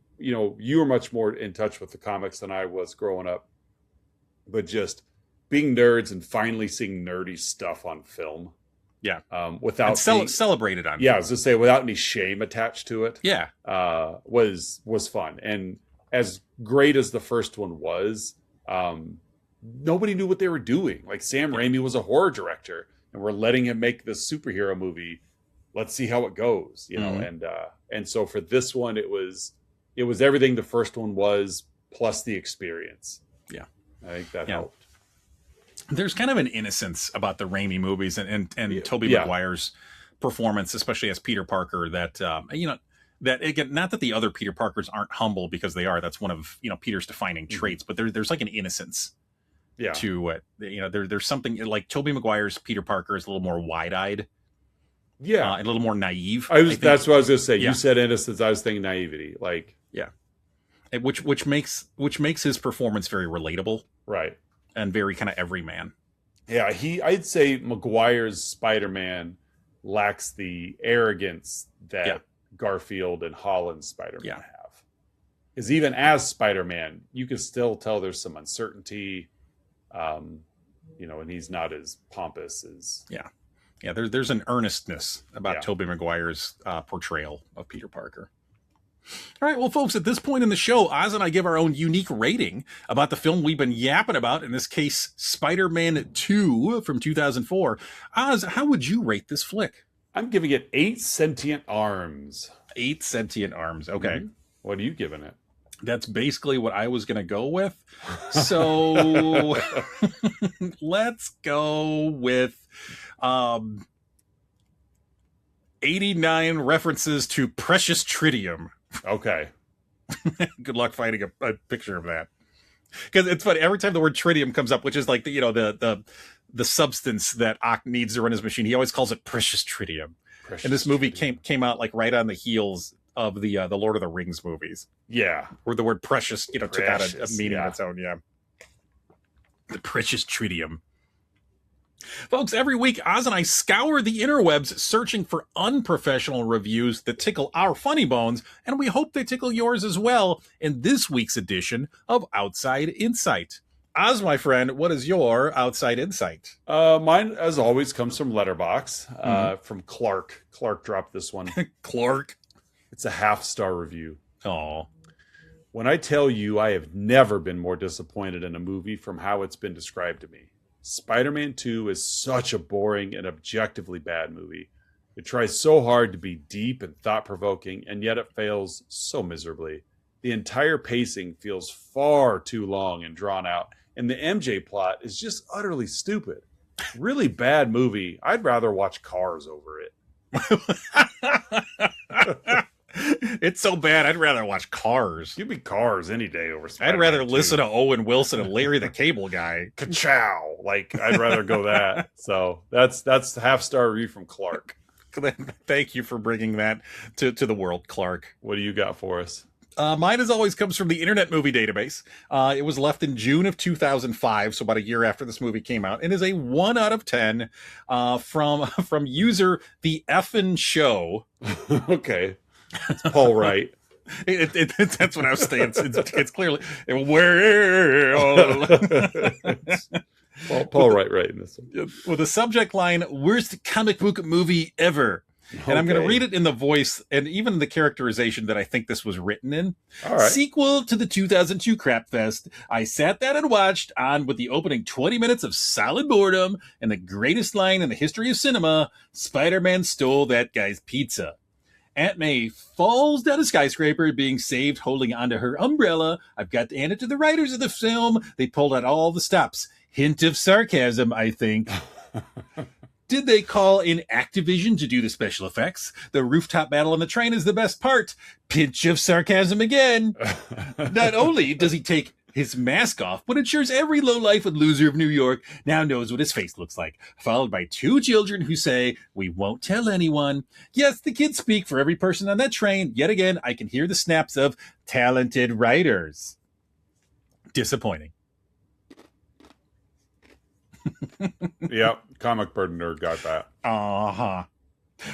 were much more in touch with the comics than I was growing up, but just being nerds and finally seeing nerdy stuff on film. Yeah. Without celebrated on. Yeah. I was going to say, without any shame attached to it. Yeah. Was fun. And as great as the first one was, nobody knew what they were doing. Sam Raimi was a horror director, and we're letting him make this superhero movie. Let's see how it goes, mm-hmm. And so for this one, it was everything the first one was, plus the experience. Yeah. I think that helped. There's kind of an innocence about the Raimi movies and Tobey Maguire's performance, especially as Peter Parker, that, that again, not that the other Peter Parkers aren't humble, because they are. That's one of, Peter's defining traits, but there's an innocence to it. There's something like Tobey Maguire's Peter Parker is a little more wide-eyed. Yeah, a little more naive. That's what I was going to say. Yeah. You said innocence. I was thinking naivety. Which makes his performance very relatable, right? And very kind of everyman. Yeah, I'd say Maguire's Spider-Man lacks the arrogance that Garfield and Holland's Spider-Man have. Because even as Spider-Man, you can still tell there's some uncertainty, and he's not as pompous as Yeah, there's an earnestness about Tobey Maguire's portrayal of Peter Parker. All right, well, folks, at this point in the show, Oz and I give our own unique rating about the film we've been yapping about, in this case, Spider-Man 2 from 2004. Oz, how would you rate this flick? I'm giving it 8 sentient arms. 8 sentient arms, okay. Mm-hmm. What are you giving it? That's basically what I was going to go with. So let's go with 89 references to precious tritium. Okay. Good luck finding a picture of that. Because it's funny, every time the word tritium comes up, which is like the substance that Ock needs to run his machine, he always calls it precious tritium. And this movie came out right on the heels of the Lord of the Rings movies. Yeah. Where the word precious, took out a meaning of its own. Yeah. The precious tritium. Folks, every week, Oz and I scour the interwebs searching for unprofessional reviews that tickle our funny bones, and we hope they tickle yours as well in this week's edition of Outside Insight. Oz, my friend, what is your Outside Insight? Mine, as always, comes from Letterboxd, from Clark. Clark dropped this one. Clark? It's a half-star review. Oh. When I tell you I have never been more disappointed in a movie from how it's been described to me. Spider-Man 2 is such a boring and objectively bad movie. It tries so hard to be deep and thought-provoking, and yet it fails so miserably. The entire pacing feels far too long and drawn out, and the MJ plot is just utterly stupid. Really bad movie. I'd rather watch Cars over it. It's so bad, I'd rather watch Cars. Give me Cars any day over Spider-Man I'd rather 2. listen to Owen Wilson and Larry the Cable Guy. Ka-chow. Like, I'd rather go that. So that's the half-star review from Clark. Thank you for bringing that to the world, Clark. What do you got for us? Mine, as always, comes from the Internet Movie Database. It was left in June of 2005, so about a year after this movie came out. It is a 1 out of 10 from user The Effin' Show. Okay. It's Paul Wright. That's what I was saying. It's clearly Paul Wright in this one. With the subject line, worst comic book movie ever. And I'm going to read it in the voice and even the characterization that I think this was written in. All right. Sequel to the 2002 Crap Fest. I sat down and watched on with the opening 20 minutes of solid boredom and the greatest line in the history of cinema, Spider-Man stole that guy's pizza. Aunt May falls down a skyscraper, being saved holding onto her umbrella. I've got to hand it to the writers of the film. They pulled out all the stops. Hint of sarcasm, I think. Did they call in Activision to do the special effects? The rooftop battle on the train is the best part. Pinch of sarcasm again. Not only does he take his mask off, but ensures every lowlife and loser of New York now knows what his face looks like, followed by 2 children who say, we won't tell anyone. Yes, the kids speak for every person on that train. Yet again, I can hear the snaps of talented writers. Disappointing. Yep, comic bird nerd got that. Uh-huh.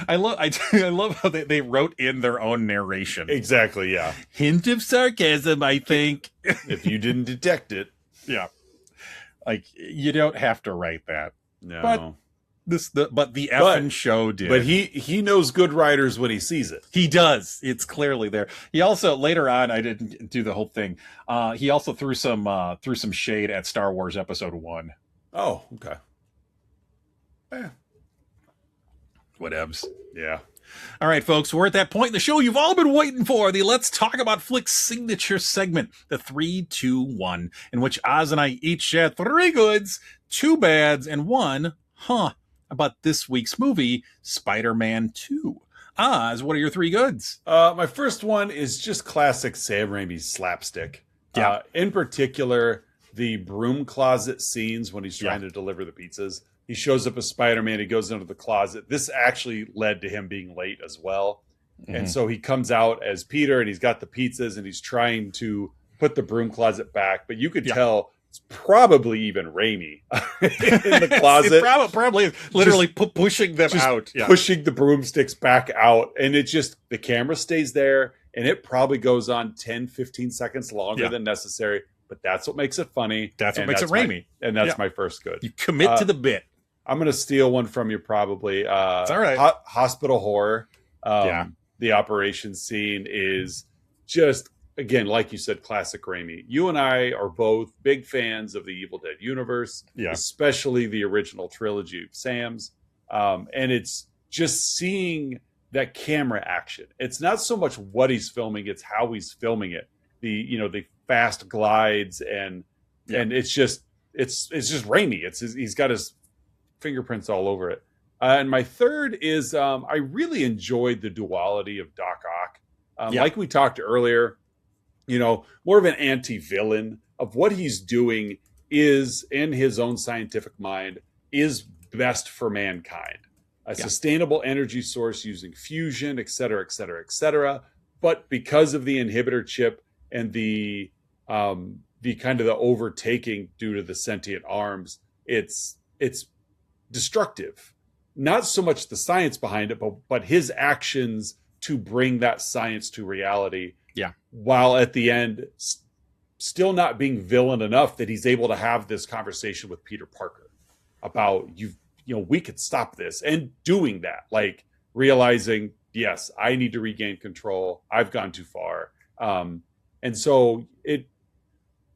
I love how they wrote in their own narration. Exactly, yeah. Hint of sarcasm, I think. If you didn't detect it. Yeah. Like, you don't have to write that. No. But the effing show did. But he knows good writers when he sees it. He does. It's clearly there. He also, later on, I didn't do the whole thing. He also threw some shade at Star Wars Episode 1. Oh, okay. Whatevs. Yeah. All right, folks, we're at that point in the show you've all been waiting for, the Let's Talk About Flicks signature segment, the 3, 2, 1, in which Oz and I each share 3 goods, 2 bads, and 1 about this week's movie, Spider-Man 2. Oz, what are your 3 goods? My first one is just classic Sam Raimi's slapstick. Yeah. In particular, the broom closet scenes when he's trying to deliver the pizzas. He shows up as Spider-Man. He goes into the closet. This actually led to him being late as well. Mm-hmm. And so he comes out as Peter and he's got the pizzas and he's trying to put the broom closet back. But you could tell it's probably even Raimi in the closet. It probably is literally pushing them out. Yeah. Pushing the broomsticks back out. And it just, the camera stays there and it probably goes on 10, 15 seconds longer than necessary. But that's what makes it funny. That's what makes it Raimi. And that's my first good. You commit to the bit. I'm going to steal one from you probably. It's all right. Hospital horror. The operation scene is just, again, like you said, classic Raimi. You and I are both big fans of the Evil Dead universe, especially the original trilogy of Sam's. And it's just seeing that camera action. It's not so much what he's filming, it's how he's filming it. The fast glides and it's just Raimi. He's got his fingerprints all over it. And my third is I really enjoyed the duality of Doc Ock. Like we talked earlier, more of an anti-villain of what he's doing is, in his own scientific mind, is best for mankind. A sustainable energy source using fusion, et cetera, et cetera, et cetera. But because of the inhibitor chip and the kind of the overtaking due to the sentient arms, it's destructive. Not so much the science behind it, but his actions to bring that science to reality. Yeah. While at the end, still not being villain enough that he's able to have this conversation with Peter Parker about we could stop this, and doing that, like realizing, yes, I need to regain control. I've gone too far. And so it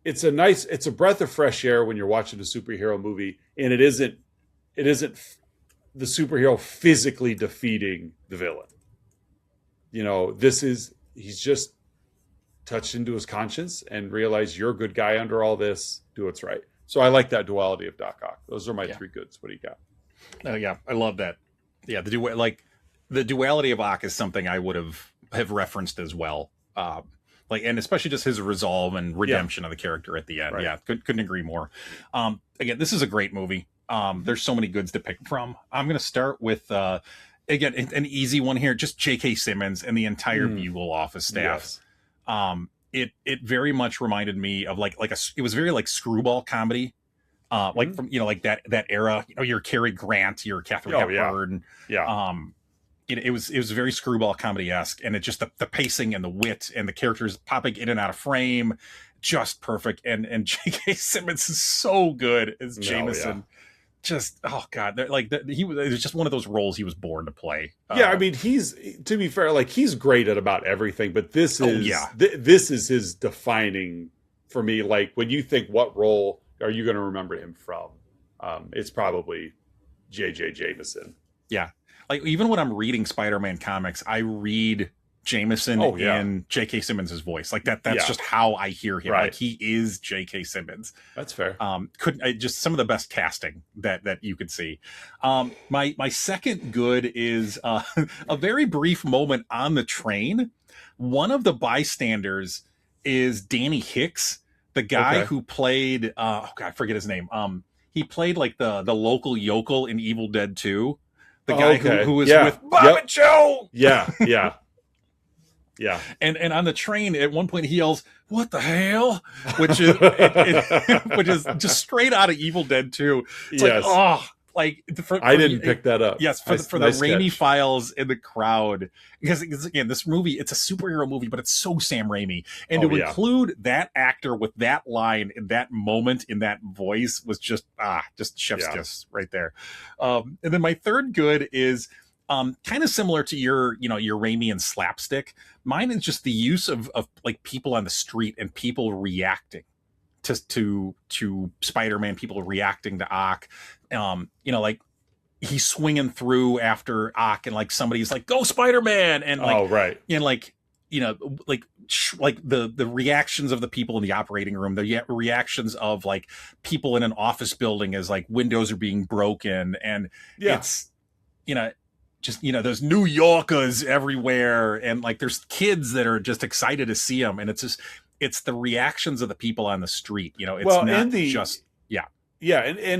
it's a breath of fresh air when you're watching a superhero movie, and it isn't the superhero physically defeating the villain. You know, he's just touched into his conscience and realized you're a good guy under all this. Do what's right. So I like that duality of Doc Ock. Those are my three goods. What do you got? Oh yeah, I love that. Yeah, the duality of Ock is something I would have referenced as well. And especially just his resolve and redemption of the character at the end. Right. Yeah, couldn't agree more. Again, this is a great movie. There's so many goods to pick from. I'm going to start with again an easy one here. Just J.K. Simmons and the entire Bugle office staff. Yes. It very much reminded me of it was very like screwball comedy. Like from that era. You know, your Cary Grant, your Katharine Hepburn. Yeah. It was very screwball comedy-esque, and it just the pacing and the wit and the characters popping in and out of frame, just perfect. And J.K. Simmons is so good as Jameson. Just it was just one of those roles he was born to play. Yeah, I mean, to be fair, he's great at about everything, but this is this is his defining for me. Like, when you think, what role are you going to remember him from? It's probably J.J. Jameson. Yeah. Like, even when I'm reading Spider-Man comics, I read Jameson in J.K. Simmons' voice. Like, that's just how I hear him. Right. Like, he is J.K. Simmons. That's fair. Just some of the best casting that you could see. My second good is a very brief moment on the train. One of the bystanders is Danny Hicks, the guy who played I forget his name. He played like the local yokel in Evil Dead 2. The guy who was with Bob and Joe. Yeah. And on the train, at one point, he yells, "What the hell?" Which is which is just straight out of Evil Dead 2. It's I didn't pick that up. Yes, for the Raimi files in the crowd. Because again, this movie, it's a superhero movie, but it's so Sam Raimi. And to include that actor with that line in that moment, in that voice, was just chef's kiss right there. And then my third good is kind of similar to your Raimi and slapstick. Mine is just the use of like people on the street and people reacting to Spider-Man, people reacting to Ock. Like, he's swinging through after Ock, and like somebody's like, "Go Spider-Man!" And like, the reactions of the people in the operating room, the reactions of like people in an office building as like windows are being broken, and it's there's New Yorkers everywhere, and like there's kids that are just excited to see him, and it's the reactions of the people on the street. And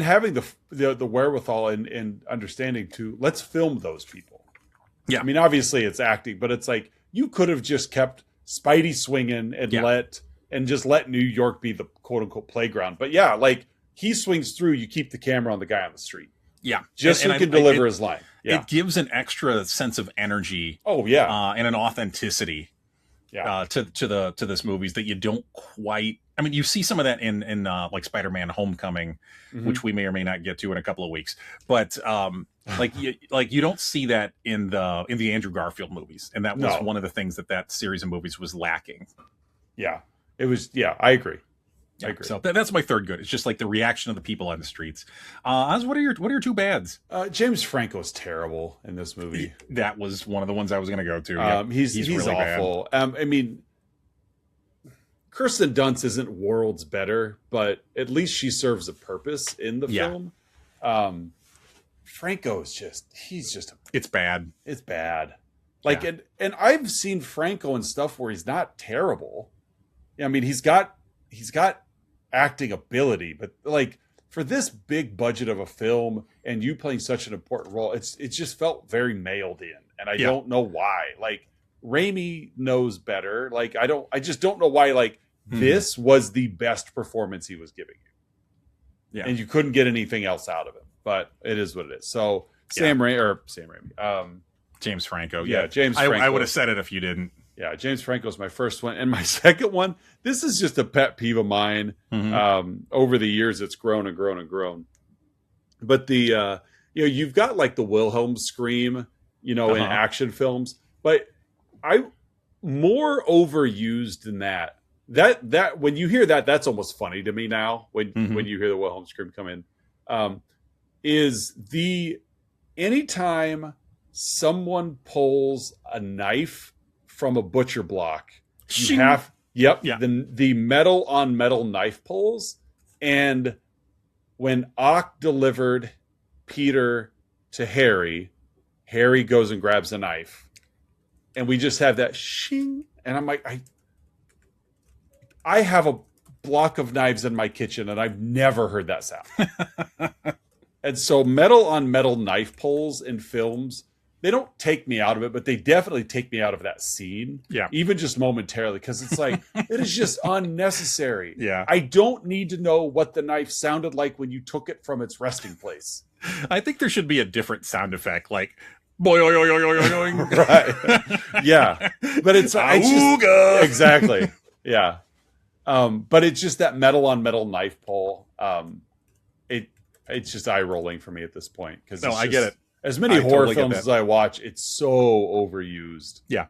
having the wherewithal and understanding to, let's film those people. Yeah, I mean, obviously it's acting, but it's like, you could have just kept Spidey swinging and just let New York be the quote unquote playground. But like, he swings through, you keep the camera on the guy on the street. Yeah, just so he can deliver his line. Yeah. It gives an extra sense of energy. And an authenticity. To this movies that you don't quite. I mean, you see some of that in like Spider-Man: Homecoming, which we may or may not get to in a couple of weeks. But you don't see that in the Andrew Garfield movies, and that was one of the things that series of movies was lacking. Yeah, it was. Yeah, I agree. I agree. So that's my third good. It's just like the reaction of the people on the streets. Oz, what are your two bads? James Franco's terrible in this movie. That was one of the ones I was going to go to. He's really awful. I mean, Kirsten Dunst isn't worlds better, but at least she serves a purpose in the film. Franco is it's bad. It's bad. Like, and I've seen Franco in stuff where he's not terrible. I mean, he's got acting ability, but like, for this big budget of a film and you playing such an important role, it just felt very mailed in, and I don't know why. Like, Raimi knows better. Like, I just don't know why. Like, this was the best performance he was giving you, and you couldn't get anything else out of him. But it is what it is. So James Franco. James Franco. I would have said it if you didn't. Yeah, James Franco's my first one. And my second one, this is just a pet peeve of mine. Over the years, it's grown and grown and grown. But you've got like the Wilhelm scream, in action films. But more overused than that that when you hear that, that's almost funny to me now. When you hear the Wilhelm scream come in, is the anytime someone pulls a knife from a butcher block, you have the metal on metal knife pulls, and when Ock delivered Peter to Harry, Harry goes and grabs a knife, and we just have that shing, and I'm like, I have a block of knives in my kitchen, and I've never heard that sound. And so metal on metal knife pulls in films, they don't take me out of it, but they definitely take me out of that scene. Yeah. Even just momentarily, because it's like, it is just unnecessary. Yeah. I don't need to know what the knife sounded like when you took it from its resting place. I think there should be a different sound effect, like boing. Right. Yeah. But it's just, exactly. Yeah. But it's just that metal on metal knife pull. It's just eye rolling for me at this point. Because I get it. As many horror films as I watch, it's so overused. Yeah.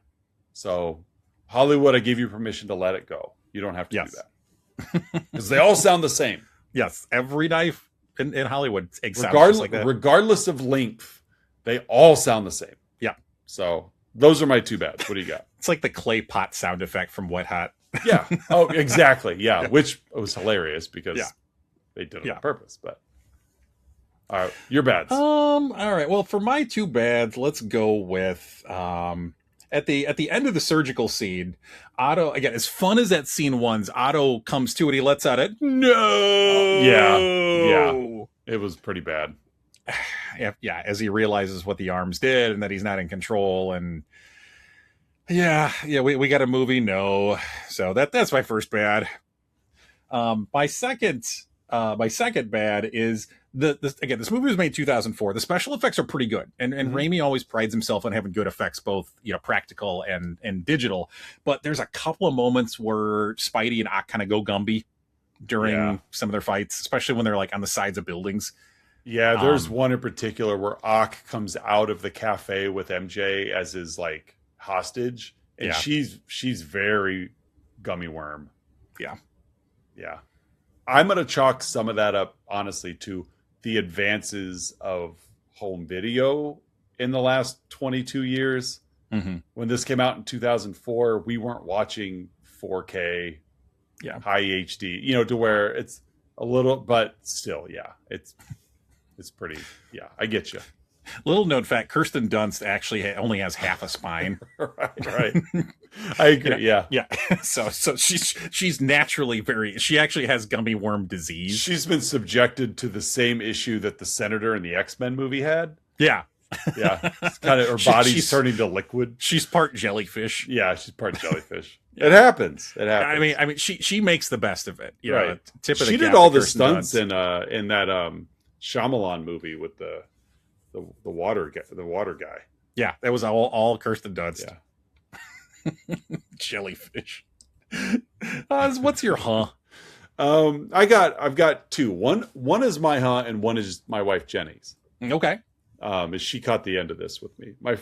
So Hollywood, I give you permission to let it go. You don't have to do that. Because they all sound the same. Yes. Every knife in Hollywood sounds like that. Regardless of length, they all sound the same. Yeah. So those are my two bads. What do you got? It's like the clay pot sound effect from Wet Hot. Yeah. Oh, exactly. Yeah. Which was hilarious because they did it on purpose. But all right, your bads. All right. Well, for my two bads, let's go with at the end of the surgical scene, Otto, again, as fun as that scene was, Otto comes to it, he lets out a no. Yeah. It was pretty bad. Yeah, as he realizes what the arms did and that he's not in control, and we got a movie, no. So that's my first bad. My second bad is this movie was made in 2004. The special effects are pretty good, and Raimi always prides himself on having good effects, both practical and digital. But there's a couple of moments where Spidey and Ock kind of go Gumby during some of their fights, especially when they're like on the sides of buildings. Yeah, there's one in particular where Ock comes out of the cafe with MJ as his like hostage, and she's very gummy worm. Yeah. I'm gonna chalk some of that up, honestly, to the advances of home video in the last 22 years. Mm-hmm. When this came out in 2004, we weren't watching 4K, high HD, to where it's a little, but still, it's pretty. Yeah, I get you. Little known fact: Kirsten Dunst actually only has half a spine. Right. I agree. Yeah. So she's naturally she actually has gummy worm disease. She's been subjected to the same issue that the Senator in the X-Men movie had. Yeah. It's kind of her body's turning to liquid. She's part jellyfish. Yeah, she's part jellyfish. It happens. I mean, she makes the best of it. Right. Tip of the she did all the stunts in that Shyamalan movie with the water guy. Yeah, that was all Kirsten Dunst. Yeah. Jellyfish. What's your I've got two. One is my and one is my wife Jenny's. Okay. As she caught the end of this with me. My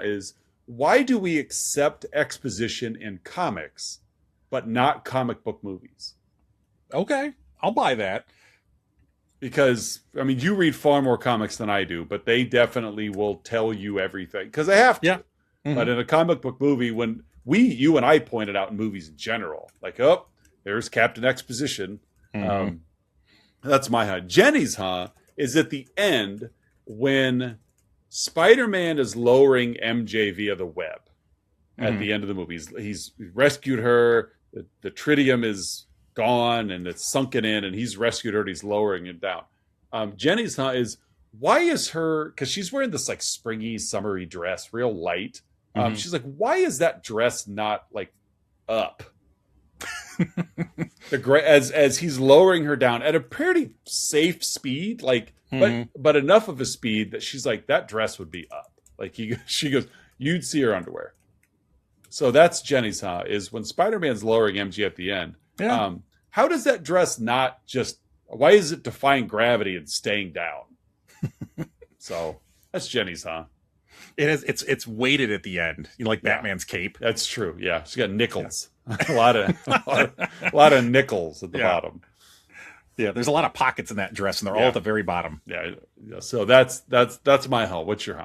is, why do we accept exposition in comics but not comic book movies? Okay, I'll buy that. Because, I mean, you read far more comics than I do, but they definitely will tell you everything. Because they have to. Yeah. Mm-hmm. But in a comic book movie, when you and I pointed out in movies in general, like, there's Captain Exposition. Mm-hmm. That's my Jenny's is at the end when Spider-Man is lowering MJ via the web at the end of the movie. He's rescued her. The tritium is gone and it's sunken in, and he's rescued her and he's lowering it down. Jenny's is, why is her, because she's wearing this like springy summery dress, real light. She's like, why is that dress not like up? As he's lowering her down at a pretty safe speed, like but enough of a speed that she's like, that dress would be up. Like she goes, you'd see her underwear. So that's Jenny's is when Spider-Man's lowering MJ at the end. Yeah. How does that dress not just, why is it defying gravity and staying down? So that's Jenny's It is. It's weighted at the end, like Batman's cape. That's true. Yeah, she's got nickels. a lot of nickels at the bottom. Yeah, there's a lot of pockets in that dress, and they're all at the very bottom. Yeah. So that's my huh. What's your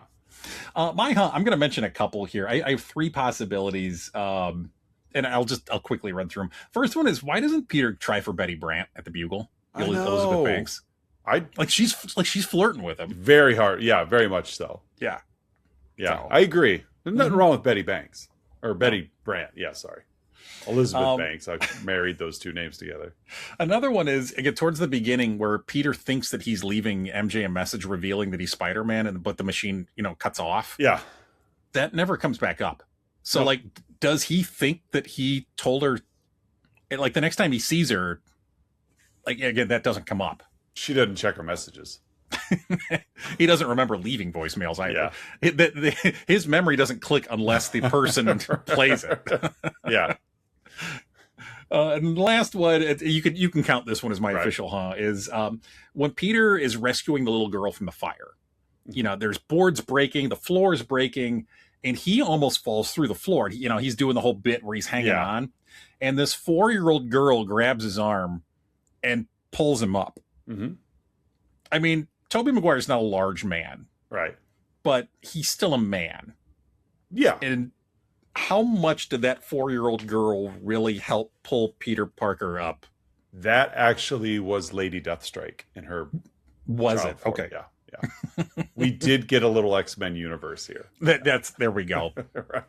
huh? My huh. I'm going to mention a couple here. I have three possibilities, and I'll quickly run through them. First one is, why doesn't Peter try for Betty Brant at the Bugle? Elizabeth Banks. She's flirting with him. Very hard. Yeah, very much so. Yeah. Yeah, so, I agree. There's nothing wrong with Betty Banks. Or Betty Brant. Yeah, sorry. Elizabeth Banks. I married those two names together. Another one is, again, towards the beginning, where Peter thinks that he's leaving MJ a message revealing that he's Spider-Man, but the machine, cuts off. Yeah. That never comes back up. So, does he think that he told her, the next time he sees her, again, that doesn't come up. She doesn't check her messages. He doesn't remember leaving voicemails either. Yeah. His memory doesn't click unless the person plays it. Yeah. And the last one, you can count this one as my official huh, is when Peter is rescuing the little girl from the fire. There's boards breaking, the floor is breaking, and he almost falls through the floor. He's doing the whole bit where he's hanging on, and this 4-year-old girl grabs his arm and pulls him up. Mm-hmm. I mean, Tobey Maguire is not a large man. Right. But he's still a man. Yeah. And how much did that 4-year-old girl really help pull Peter Parker up? That actually was Lady Deathstrike in her. Was it? Okay. Yeah. We did get a little X-Men universe here. There we go. Right.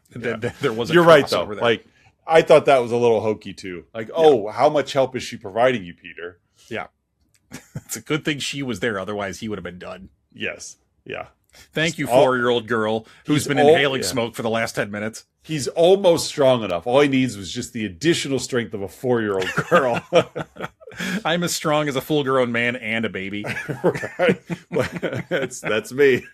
There was a You're right, though. There. I thought that was a little hokey, too. How much help is she providing you, Peter? Yeah. It's a good thing she was there. Otherwise, he would have been done. Yes. Yeah. Thank you, 4-year-old girl who's been inhaling smoke for the last 10 minutes. He's almost strong enough. All he needs was just the additional strength of a 4-year-old girl. I'm as strong as a full-grown man and a baby. Right. That's me.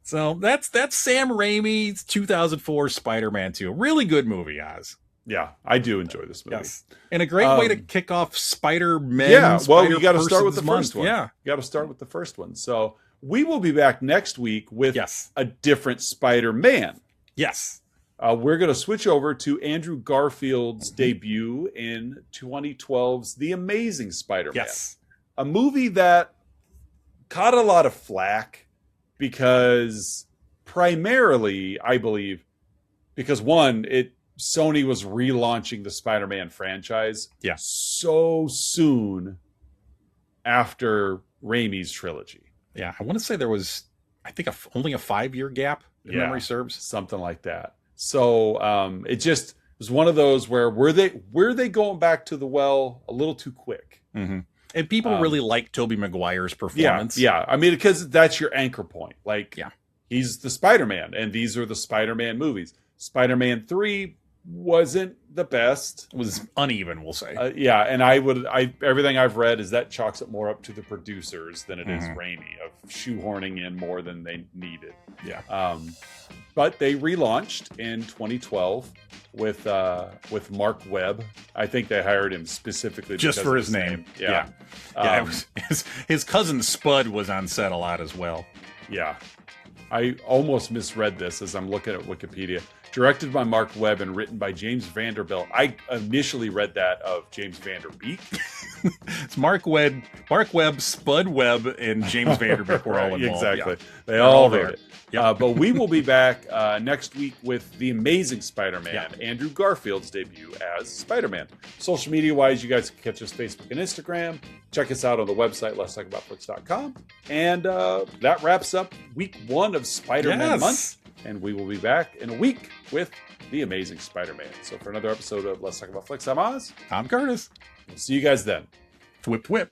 So that's Sam Raimi's 2004 Spider-Man 2. Really good movie, Oz. Yeah, I do enjoy this movie. Yes. And a great way to kick off Spider-Man. Yeah, well, you got to start with the first one. Yeah. You got to start with the first one. So we will be back next week with a different Spider-Man. Yes. We're going to switch over to Andrew Garfield's debut in 2012's The Amazing Spider-Man. Yes. A movie that caught a lot of flack because primarily, I believe, because one, Sony was relaunching the Spider-Man franchise so soon after Raimi's trilogy. Yeah, I want to say there was, I think, only a 5-year gap, if memory serves. Something like that. So it just was one of those where were they going back to the well a little too quick? Mm-hmm. And people really like Tobey Maguire's performance. Yeah. I mean, because that's your anchor point. He's the Spider-Man, and these are the Spider-Man movies. Spider-Man 3 wasn't the best. It was uneven, we'll say. And everything I've read is that chalks it more up to the producers than it is Raimi of shoehorning in more than they needed. Yeah. But they relaunched in 2012 with Mark Webb. I think they hired him specifically just for his name. Yeah. His cousin Spud was on set a lot as well. Yeah. I almost misread this as I'm looking at Wikipedia. Directed by Mark Webb and written by James Vanderbilt. I initially read that of James Vanderbeek. It's Mark Webb, Spud Webb, and James Vanderbeek were all involved. Exactly. Yeah. They all wrote it. Yep. But we will be back next week with The Amazing Spider-Man, Andrew Garfield's debut as Spider-Man. Social media-wise, you guys can catch us Facebook and Instagram. Check us out on the website, letstalkaboutflix.com. And that wraps up week 1 of Spider-Man month. And we will be back in a week with The Amazing Spider-Man. So for another episode of Let's Talk About Flicks, I'm Oz. I'm Curtis. We'll see you guys then. Whip, whip.